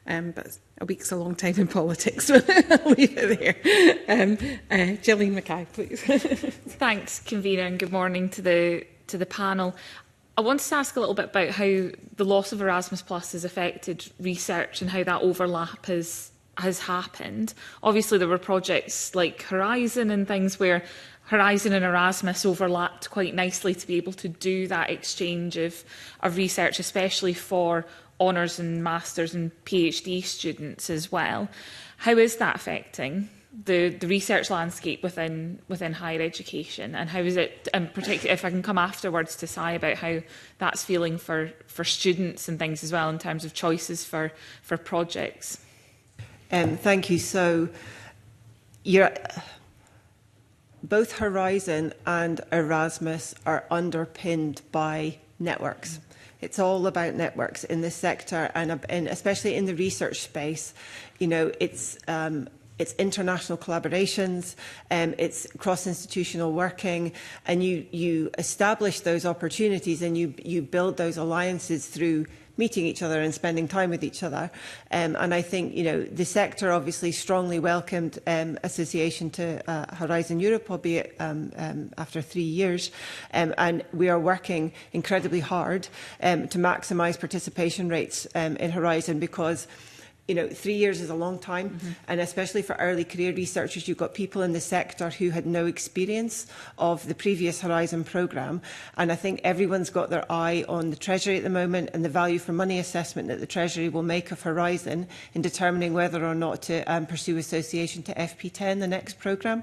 But a week's a long time in politics, so I'll leave it there. Gillian Mackay, please. Thanks, Convener, and good morning to the panel. I wanted to ask a little bit about how the loss of Erasmus Plus has affected research and how that overlap has happened. Obviously, there were projects like Horizon and things where Horizon and Erasmus overlapped quite nicely to be able to do that exchange of research, especially for honours and masters and PhD students as well. How is that affecting the research landscape within higher education, and how is it, and particularly if I can come afterwards to Sai about how that's feeling for students and things as well in terms of choices for projects? Thank you. So both Horizon and Erasmus are underpinned by networks. It's all about networks in this sector, and especially in the research space. It's international collaborations, it's cross-institutional working, and you establish those opportunities and you build those alliances through meeting each other and spending time with each other. And I think, the sector obviously strongly welcomed association to Horizon Europe, albeit after 3 years. And we are working incredibly hard to maximise participation rates in Horizon, because you know, 3 years is a long time, and especially for early career researchers, you've got people in the sector who had no experience of the previous Horizon programme, and I think everyone's got their eye on the Treasury at the moment and the value for money assessment that the Treasury will make of Horizon in determining whether or not to pursue association to FP10, the next programme.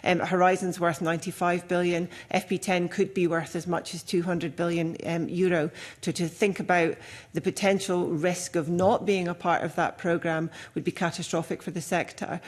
Horizon's worth 95 billion, FP10 could be worth as much as 200 billion euro. To think about the potential risk of not being a part of that programme would be catastrophic for the sector.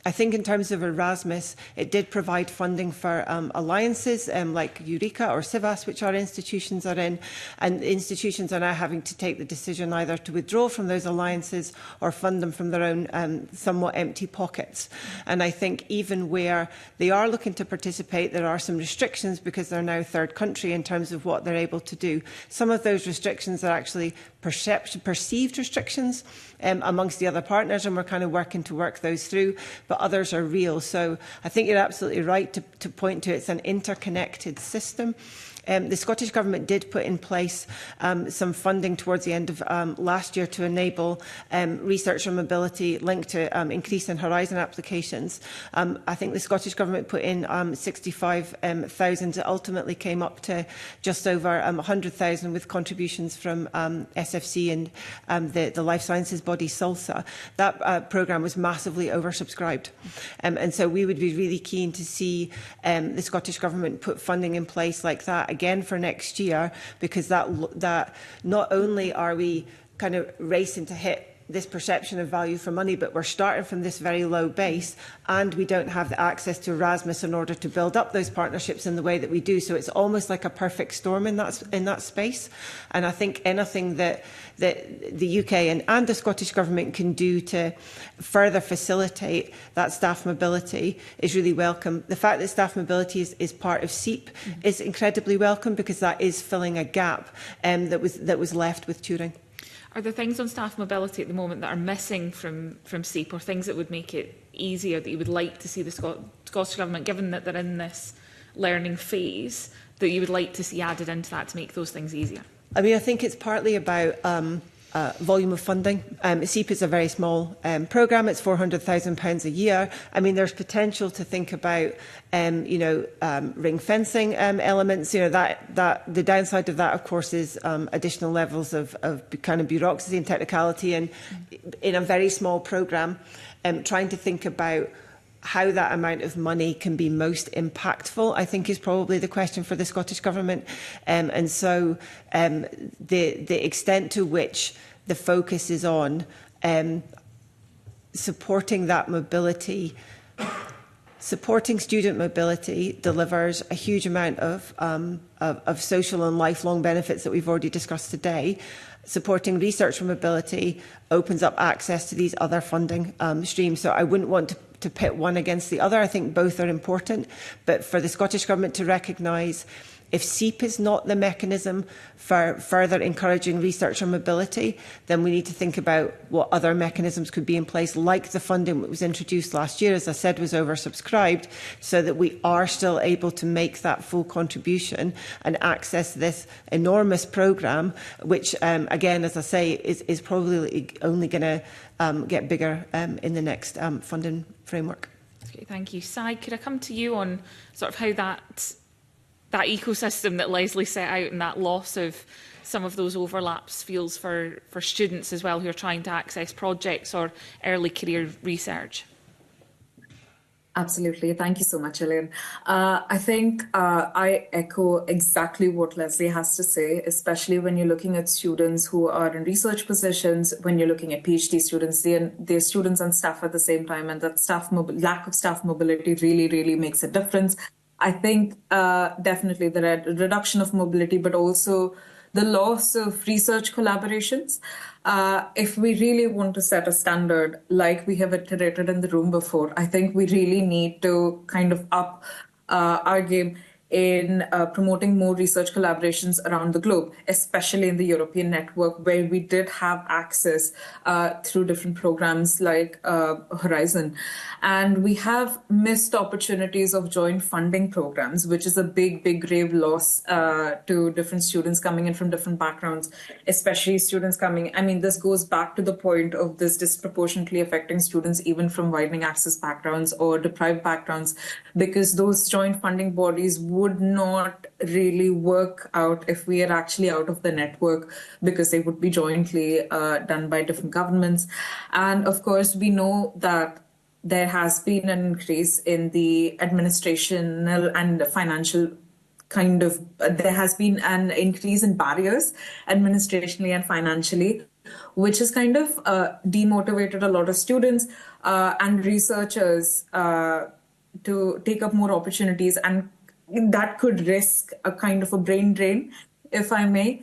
I think in terms of Erasmus, it did provide funding for alliances like Eureka or CIVAS, which our institutions are in, and institutions are now having to take the decision either to withdraw from those alliances or fund them from their own somewhat empty pockets. And I think even where they are looking to participate, there are some restrictions because they're now third country in terms of what they're able to do. Some of those restrictions are actually perceived restrictions amongst the other partners, and we're kind of working to work those through, but others are real. So I think you're absolutely right to point to it's an interconnected system. The Scottish Government did put in place some funding towards the end of last year to enable researcher mobility linked to increase in Horizon applications. I think the Scottish Government put in 65,000. It ultimately came up to just over 100,000 with contributions from SFC and the life sciences body SALSA. That programme was massively oversubscribed. And so we would be really keen to see the Scottish Government put funding in place like that again for next year, because that not only are we kind of racing to hit this perception of value for money, but we're starting from this very low base, and we don't have the access to Erasmus in order to build up those partnerships in the way that we do. So it's almost like a perfect storm in that space. And I think anything that the UK and the Scottish Government can do to further facilitate that staff mobility is really welcome. The fact that staff mobility is part of SEEP is incredibly welcome, because that is filling a gap that was left with Turing. Are there things on staff mobility at the moment that are missing from SEEP, or things that would make it easier that you would like to see the Scottish Government, given that they're in this learning phase, that you would like to see added into that to make those things easier? I mean, I think it's partly about volume of funding. SEEP is a very small programme. It's £400,000 a year. I mean, there's potential to think about, ring fencing elements. That the downside of that, of course, is additional levels of kind of bureaucracy and technicality. And in a very small programme, trying to think about how that amount of money can be most impactful, I think, is probably the question for the Scottish Government. And so the extent to which the focus is on supporting that mobility, supporting student mobility delivers a huge amount of social and lifelong benefits that we've already discussed today. Supporting research mobility opens up access to these other funding streams. So I wouldn't want to pit one against the other. I think both are important. But for the Scottish Government to recognise, if SEEP is not the mechanism for further encouraging researcher mobility, then we need to think about what other mechanisms could be in place, like the funding that was introduced last year, as I said, was oversubscribed, so that we are still able to make that full contribution and access this enormous programme, which, again, as I say, is probably only going to get bigger in the next funding framework. Okay, thank you. Sai, could I come to you on sort of how that ecosystem that Leslie set out and that loss of some of those overlaps feels for students as well who are trying to access projects or early career research? Absolutely. Thank you so much, Elaine. I think I echo exactly what Leslie has to say, especially when you're looking at students who are in research positions, when you're looking at PhD students, they're students and staff at the same time, and that lack of staff mobility really, really makes a difference. I think definitely the reduction of mobility, but also the loss of research collaborations. If we really want to set a standard, like we have iterated in the room before, I think we really need to kind of up our game. in promoting more research collaborations around the globe, especially in the European network, where we did have access through different programs like Horizon. And we have missed opportunities of joint funding programs, which is a big, big grave loss to different students coming in from different backgrounds, especially students coming. I mean, this goes back to the point of this disproportionately affecting students even from widening access backgrounds or deprived backgrounds, because those joint funding bodies would not really work out if we are actually out of the network, because they would be jointly done by different governments. And of course, we know that there has been an increase in the administrational and financial there has been an increase in barriers administrationally and financially, which has kind of demotivated a lot of students and researchers to take up more opportunities, and that could risk a kind of a brain drain, if I may,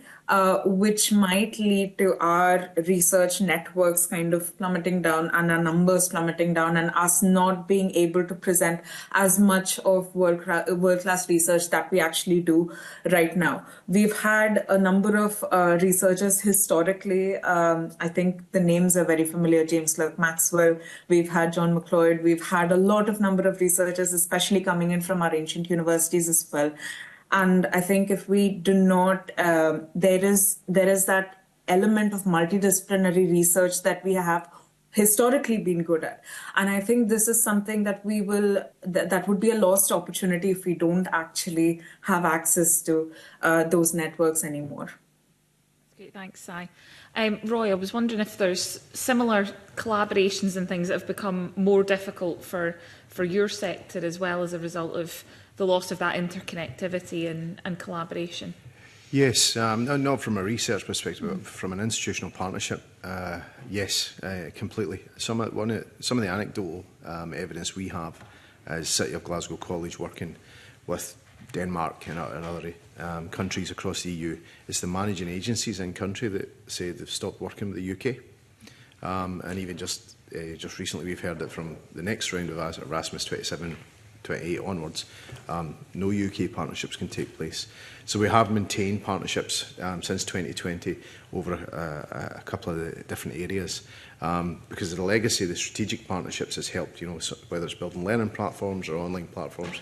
which might lead to our research networks kind of plummeting down and our numbers plummeting down, and us not being able to present as much of world-class research that we actually do right now. We've had a number of researchers historically. I think the names are very familiar: James Clerk Maxwell, we've had John McLeod, we've had a lot of number of researchers, especially coming in from our ancient universities as well. And I think if we do not, there is that element of multidisciplinary research that we have historically been good at. And I think this is something that that would be a lost opportunity if we don't actually have access to those networks anymore. Great, thanks, Sai. Roy, I was wondering if there's similar collaborations and things that have become more difficult for your sector as well as a result of the loss of that interconnectivity and collaboration? Yes, not from a research perspective, but from an institutional partnership, yes, completely. Some of the anecdotal evidence we have is City of Glasgow College working with Denmark and other countries across the EU. It's the managing agencies in country that say they've stopped working with the UK. And even just recently we've heard that from the next round of Erasmus 27-28 onwards, no UK partnerships can take place. So we have maintained partnerships since 2020 over a couple of the different areas, because the legacy of the strategic partnerships has helped, whether it's building learning platforms or online platforms,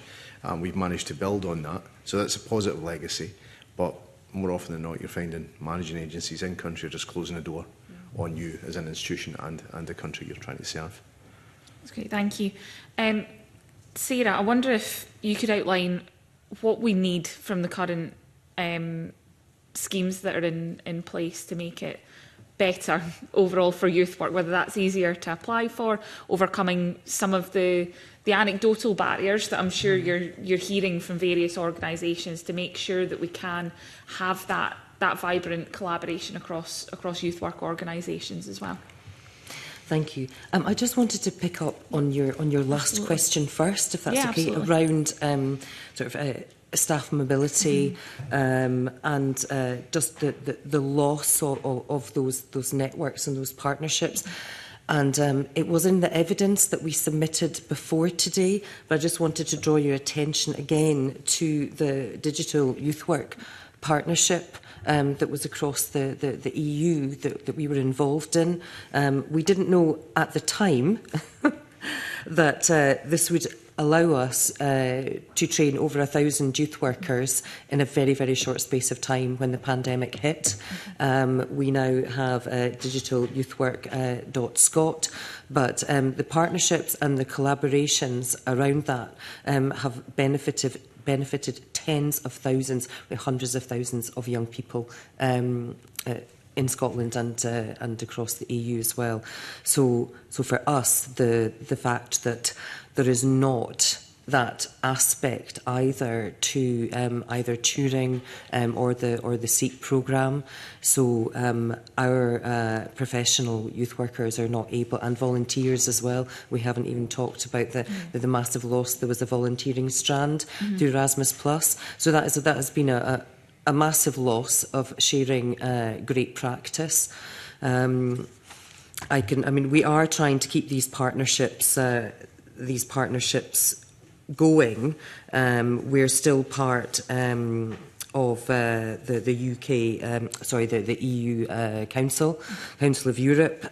we've managed to build on that. So that's a positive legacy, but more often than not, you're finding managing agencies in country are just closing the door on you as an institution and the country you're trying to serve. That's great, thank you. Sarah, I wonder if you could outline what we need from the current schemes that are in place to make it better overall for youth work, whether that's easier to apply for, overcoming some of the anecdotal barriers that I'm sure you're hearing from various organisations to make sure that we can have that vibrant collaboration across youth work organisations as well. Thank you. I just wanted to pick up on your last question first, if that's okay, around staff mobility and just the loss of those networks and those partnerships. And it was in the evidence that we submitted before today, but I just wanted to draw your attention again to the Digital Youth Work Partnership that was across the EU that we were involved in. We didn't know at the time that this would allow us to train over 1,000 youth workers in a very, very short space of time when the pandemic hit. We now have digitalyouthwork.scot, but the partnerships and the collaborations around that have benefited tens of thousands, hundreds of thousands of young people in Scotland and across the EU as well. So for us, the fact that there is not that aspect either to either Turing or the SEEK programme. So our professional youth workers are not able, and volunteers as well. We haven't even talked about the massive loss. There was a volunteering strand through Erasmus+. So that has been a massive loss of sharing great practice. We are trying to keep these partnerships going. We're still part of the UK, the EU Council of Europe.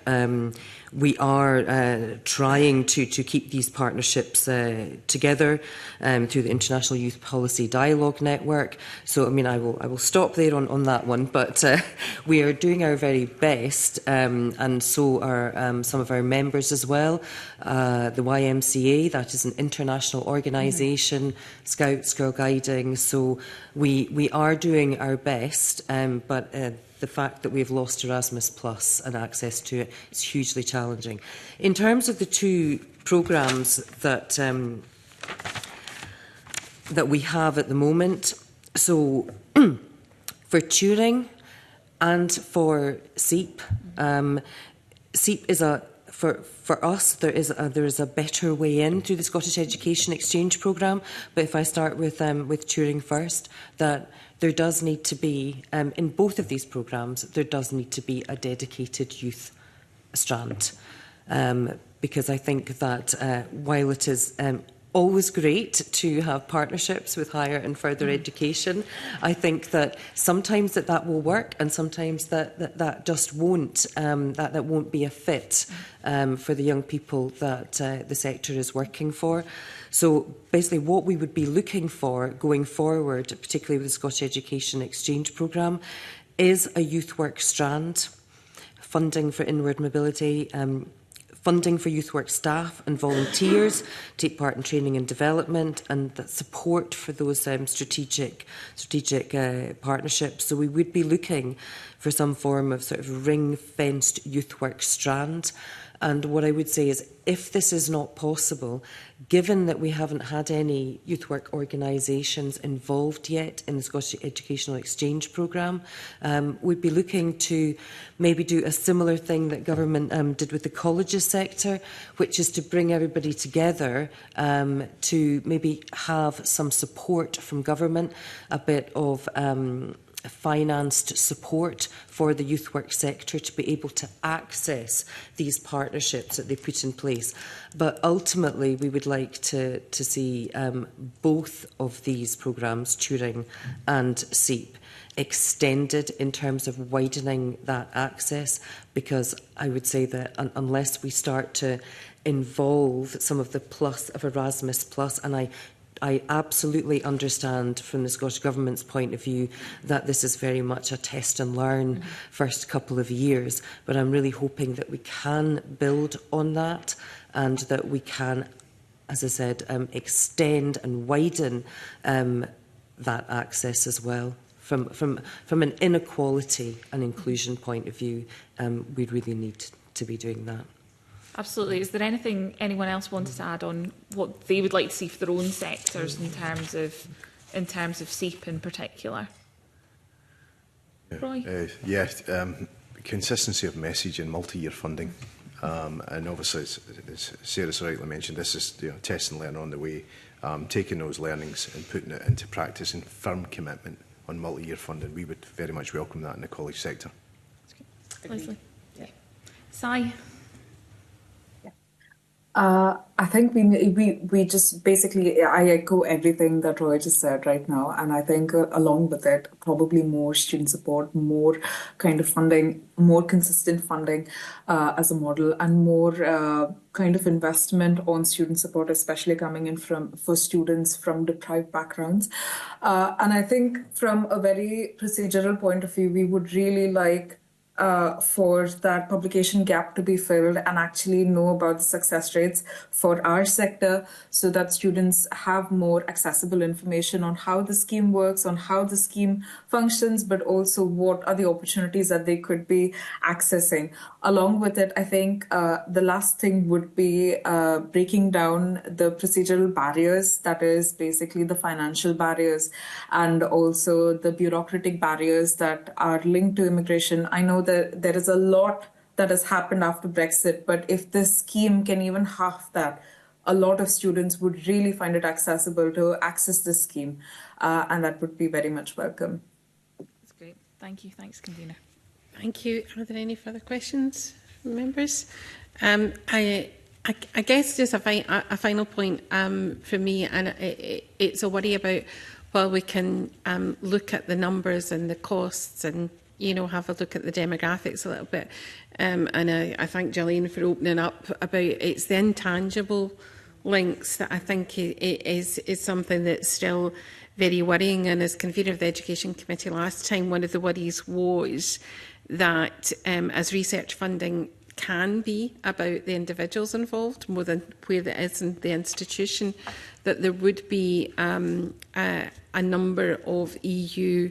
We are trying to keep these partnerships together through the International Youth Policy Dialogue Network. So, I mean, I will stop there on that one, but we are doing our very best, and so are some of our members as well. The YMCA, that is an international organisation, Scouts, Girl Guiding. So we are doing our best, but the fact that we've lost Erasmus Plus and access to it is hugely challenging. In terms of the two programmes that that we have at the moment, so for Turing and for SEEP, SEEP is for us, there is a better way in through the Scottish Education Exchange Programme. But if I start with Turing first, that there does need to be, in both of these programmes, there does need to be a dedicated youth strand. Because I think that while it is always great to have partnerships with higher and further education, I think that sometimes that will work, and sometimes that just won't. That won't be a fit for the young people that the sector is working for. So basically what we would be looking for going forward, particularly with the Scottish Education Exchange Programme, is a youth work strand, funding for inward mobility, funding for youth work staff and volunteers, take part in training and development, and that support for those strategic partnerships. So we would be looking for some form of sort of ring-fenced youth work strand. And what I would say is, if this is not possible, given that we haven't had any youth work organisations involved yet in the Scottish Educational Exchange Programme, we'd be looking to maybe do a similar thing that government did with the colleges sector, which is to bring everybody together to maybe have some support from government, a bit of financed support for the youth work sector to be able to access these partnerships that they put in place. But ultimately, we would like to see both of these programmes, Turing and SEEP, extended in terms of widening that access, because I would say that unless we start to involve some of the plus of Erasmus Plus, and I absolutely understand from the Scottish Government's point of view that this is very much a test and learn first couple of years, but I'm really hoping that we can build on that, and that we can, as I said, extend and widen that access as well. From an inequality and inclusion point of view, we really need to be doing that. Absolutely. Is there anything anyone else wanted to add on what they would like to see for their own sectors in terms of SEEP in particular? Roy? Yes, consistency of message and multi-year funding. And obviously, as Sarah's rightly mentioned, this is test and learn on the way, taking those learnings and putting it into practice and firm commitment on multi-year funding. We would very much welcome that in the college sector. Leslie? Yeah. Sai? I think we just basically, I echo everything that Roy just said right now. And I think along with it, probably more student support, more kind of funding, more consistent funding as a model, and more kind of investment on student support, especially coming in for students from deprived backgrounds. And I think from a very procedural point of view, we would really like for that publication gap to be filled and actually know about the success rates for our sector, so that students have more accessible information on how the scheme works, on how the scheme functions, but also what are the opportunities that they could be accessing. Along with it, I think the last thing would be breaking down the procedural barriers, that is basically the financial barriers and also the bureaucratic barriers that are linked to immigration. I know that there is a lot that has happened after Brexit, but if this scheme can even half that, a lot of students would really find it accessible to access this scheme, and that would be very much welcome. That's great. Thank you. Thanks, Convener. Thank you. Are there any further questions from members? I guess just a final point for me, and it's a worry about, while we can look at the numbers and the costs and, you know, have a look at the demographics a little bit, and I thank Gillian for opening up about it's the intangible links that I think is something that's still very worrying. And as convener of the Education Committee last time, one of the worries was that as research funding can be about the individuals involved more than where it is in the institution, that there would be a number of EU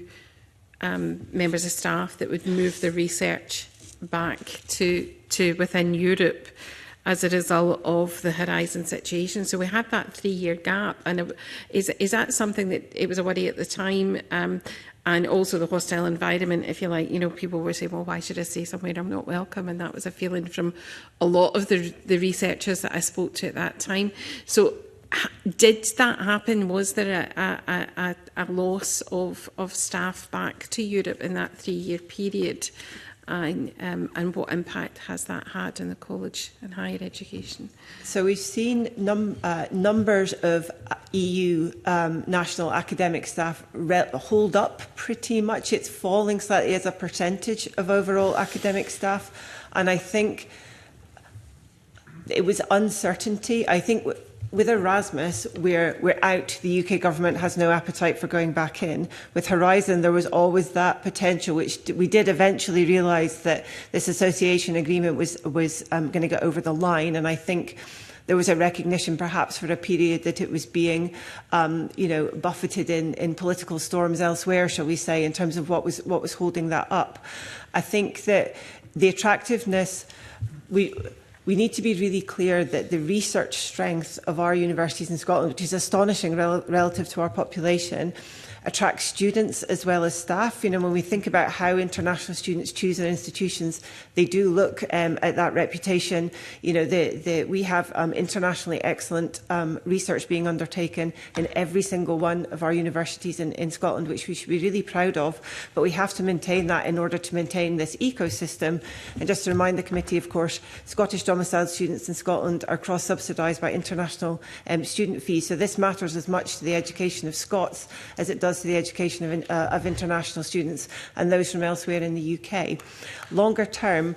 members of staff that would move the research back to within Europe as a result of the Horizon situation. So we had that 3-year gap, and is that something that it was a worry at the time? And also the hostile environment, if you like, you know, people were saying, well, why should I stay somewhere I'm not welcome? And that was a feeling from a lot of the researchers that I spoke to at that time. So did that happen? Was there a loss of staff back to Europe in that 3-year period? And what impact has that had on the college and higher education? So we've seen numbers of EU national academic staff hold up pretty much. It's falling slightly as a percentage of overall academic staff. And I think it was uncertainty. I think with Erasmus, we're out. The UK government has no appetite for going back in. With Horizon, there was always that potential, which we did eventually realise that this association agreement was going to get over the line. And I think there was a recognition, perhaps for a period, that it was being, buffeted in political storms elsewhere, shall we say, in terms of what was holding that up. I think that the attractiveness we need to be really clear that the research strength of our universities in Scotland, which is astonishing relative to our population, attracts students as well as staff. You know, when we think about how international students choose their institutions, they do look at that reputation. You know, we have internationally excellent research being undertaken in every single one of our universities in Scotland, which we should be really proud of. But we have to maintain that in order to maintain this ecosystem. And just to remind the committee, of course, Scottish domiciled students in Scotland are cross-subsidised by international student fees. So this matters as much to the education of Scots as it does to the education of international students and those from elsewhere in the UK. Longer term,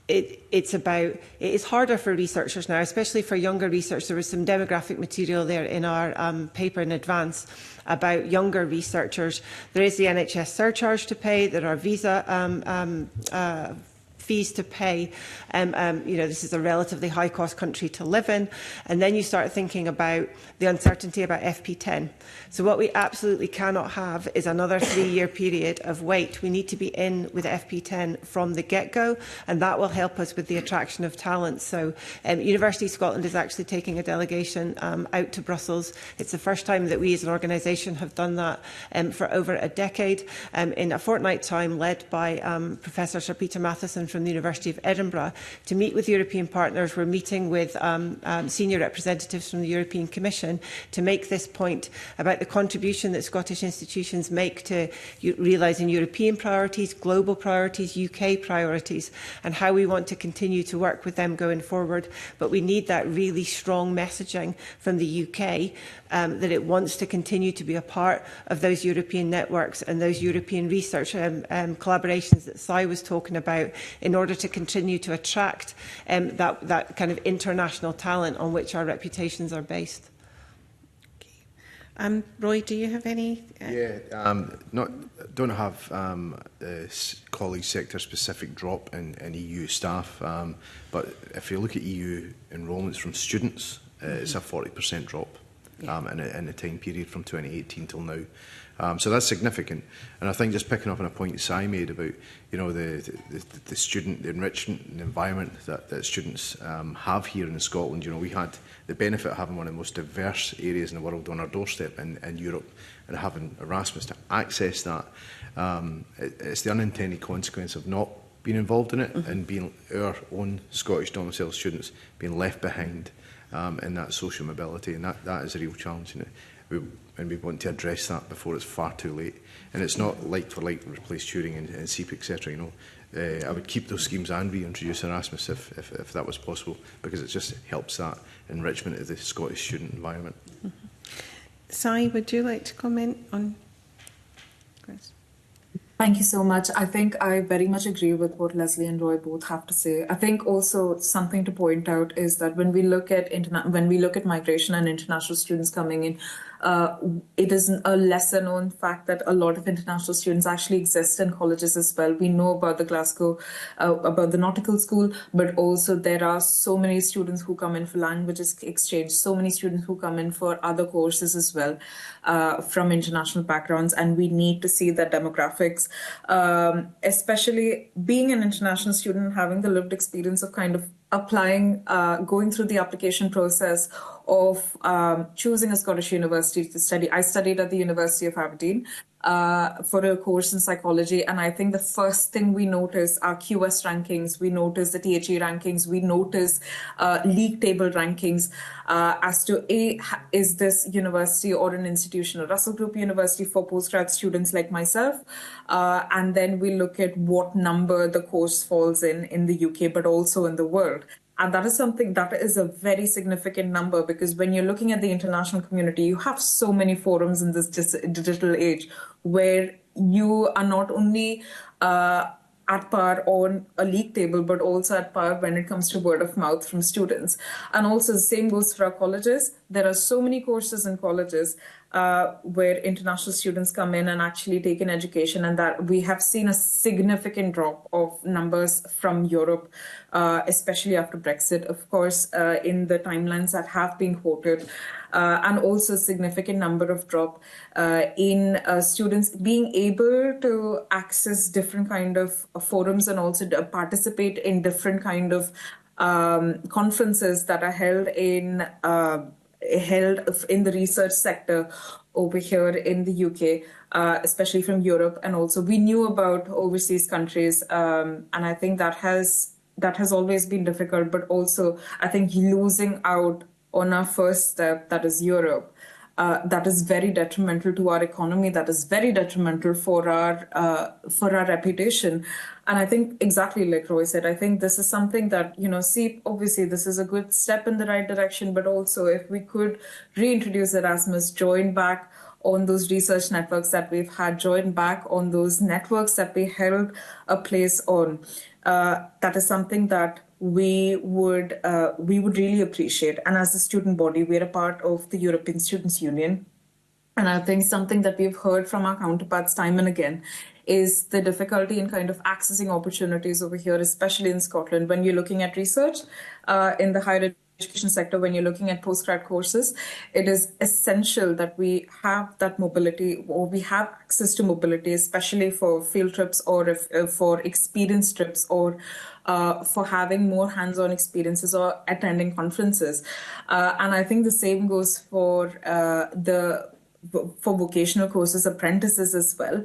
it is harder for researchers now, especially for younger research. There was some demographic material there in our paper in advance about younger researchers. There is the NHS surcharge to pay. There are visa fees to pay. This is a relatively high-cost country to live in. And then you start thinking about the uncertainty about FP10. So what we absolutely cannot have is another 3-year period of wait. We need to be in with FP10 from the get-go, and that will help us with the attraction of talent. So University of Scotland is actually taking a delegation out to Brussels. It's the first time that we as an organisation have done that for over a decade, in a fortnight time, led by Professor Sir Peter Matheson from the University of Edinburgh, to meet with European partners. We're meeting with senior representatives from the European Commission to make this point about the contribution that Scottish institutions make to realising European priorities, global priorities, UK priorities, and how we want to continue to work with them going forward. But we need that really strong messaging from the UK that it wants to continue to be a part of those European networks and those European research collaborations that Si was talking about, in order to continue to attract that kind of international talent on which our reputations are based. Roy, do you have any? Don't have college sector specific drop in EU staff, but if you look at EU enrolments from students, it's a 40% drop in the time period from 2018 till now. So that's significant, and I think just picking up on a point Si made about the student, the enrichment and the environment that students have here in Scotland. We had the benefit of having one of the most diverse areas in the world on our doorstep in Europe, and having Erasmus to access that. It's the unintended consequence of not being involved in it, and being our own Scottish domiciled students being left behind in that social mobility, and that is a real challenge. And we want to address that before it's far too late. And it's not like for like replace Turing and CEP, etc. I would keep those schemes and reintroduce Erasmus if that was possible, because it just helps that enrichment of the Scottish student environment. Sai, would you like to comment on Chris? Thank you so much. I think I very much agree with what Leslie and Roy both have to say. I think also something to point out is that when we look at migration and international students coming in, it is a lesser known fact that a lot of international students actually exist in colleges as well. We know about the Glasgow, about the Nautical School, but also there are so many students who come in for languages exchange, so many students who come in for other courses as well from international backgrounds, and we need to see that demographics, especially being an international student, having the lived experience of kind of applying, going through the application process of choosing a Scottish university to study. I studied at the University of Aberdeen for a course in psychology, and I think the first thing we notice are QS rankings, we notice the THE rankings, we notice league table rankings as to is this university or an institution a Russell Group university for postgrad students like myself, and then we look at what number the course falls in the UK but also in the world. And that is something that is a very significant number, because when you're looking at the international community, you have so many forums in this digital age where you are not only at par on a league table, but also at par when it comes to word of mouth from students. And also the same goes for our colleges. There are so many courses in colleges where international students come in and actually take an education, and that we have seen a significant drop of numbers from Europe, especially after Brexit, of course, in the timelines that have been quoted, and also a significant number of drop in students being able to access different kind of forums and also participate in different kind of conferences that are held in the research sector over here in the UK, especially from Europe. And also we knew about overseas countries, and I think that has always been difficult, but also I think losing out on our first step, that is Europe, that is very detrimental to our economy, that is very detrimental for our reputation. And I think exactly like Roy said, I think this is something that, obviously this is a good step in the right direction, but also if we could reintroduce Erasmus, join back on those research networks that we've had, join back on those networks that we held a place on, that is something that we would really appreciate. And as a student body, we're a part of the European Students' Union. And I think something that we've heard from our counterparts time and again is the difficulty in kind of accessing opportunities over here, especially in Scotland. When you're looking at research in the higher education sector, when you're looking at postgrad courses, it is essential that we have that mobility, or we have access to mobility, especially for field trips or for experience trips, or for having more hands-on experiences or attending conferences. And I think the same goes for vocational courses, apprentices as well.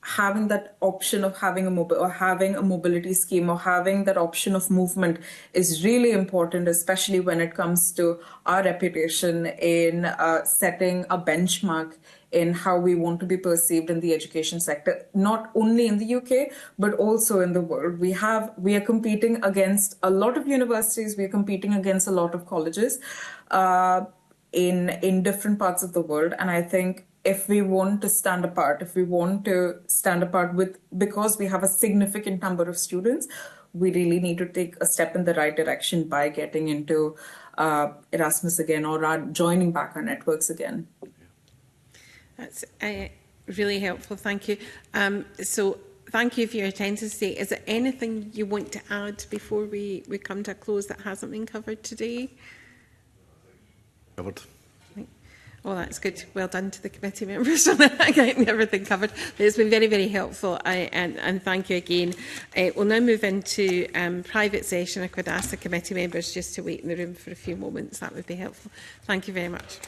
Having that option of having a mobility scheme, or having that option of movement is really important, especially when it comes to our reputation in setting a benchmark in how we want to be perceived in the education sector, not only in the UK, but also in the world. We are competing against a lot of universities, we are competing against a lot of colleges in different parts of the world. And I think if we want to stand apart, because we have a significant number of students, we really need to take a step in the right direction by getting into Erasmus again, or joining back our networks again. That's really helpful, thank you. So thank you for your attendance today. Is there anything you want to add before we come to a close that hasn't been covered today? Covered. Oh, that's good. Well done to the committee members on getting everything covered. It's been very, very helpful, and thank you again. We'll now move into private session. I could ask the committee members just to wait in the room for a few moments. That would be helpful. Thank you very much.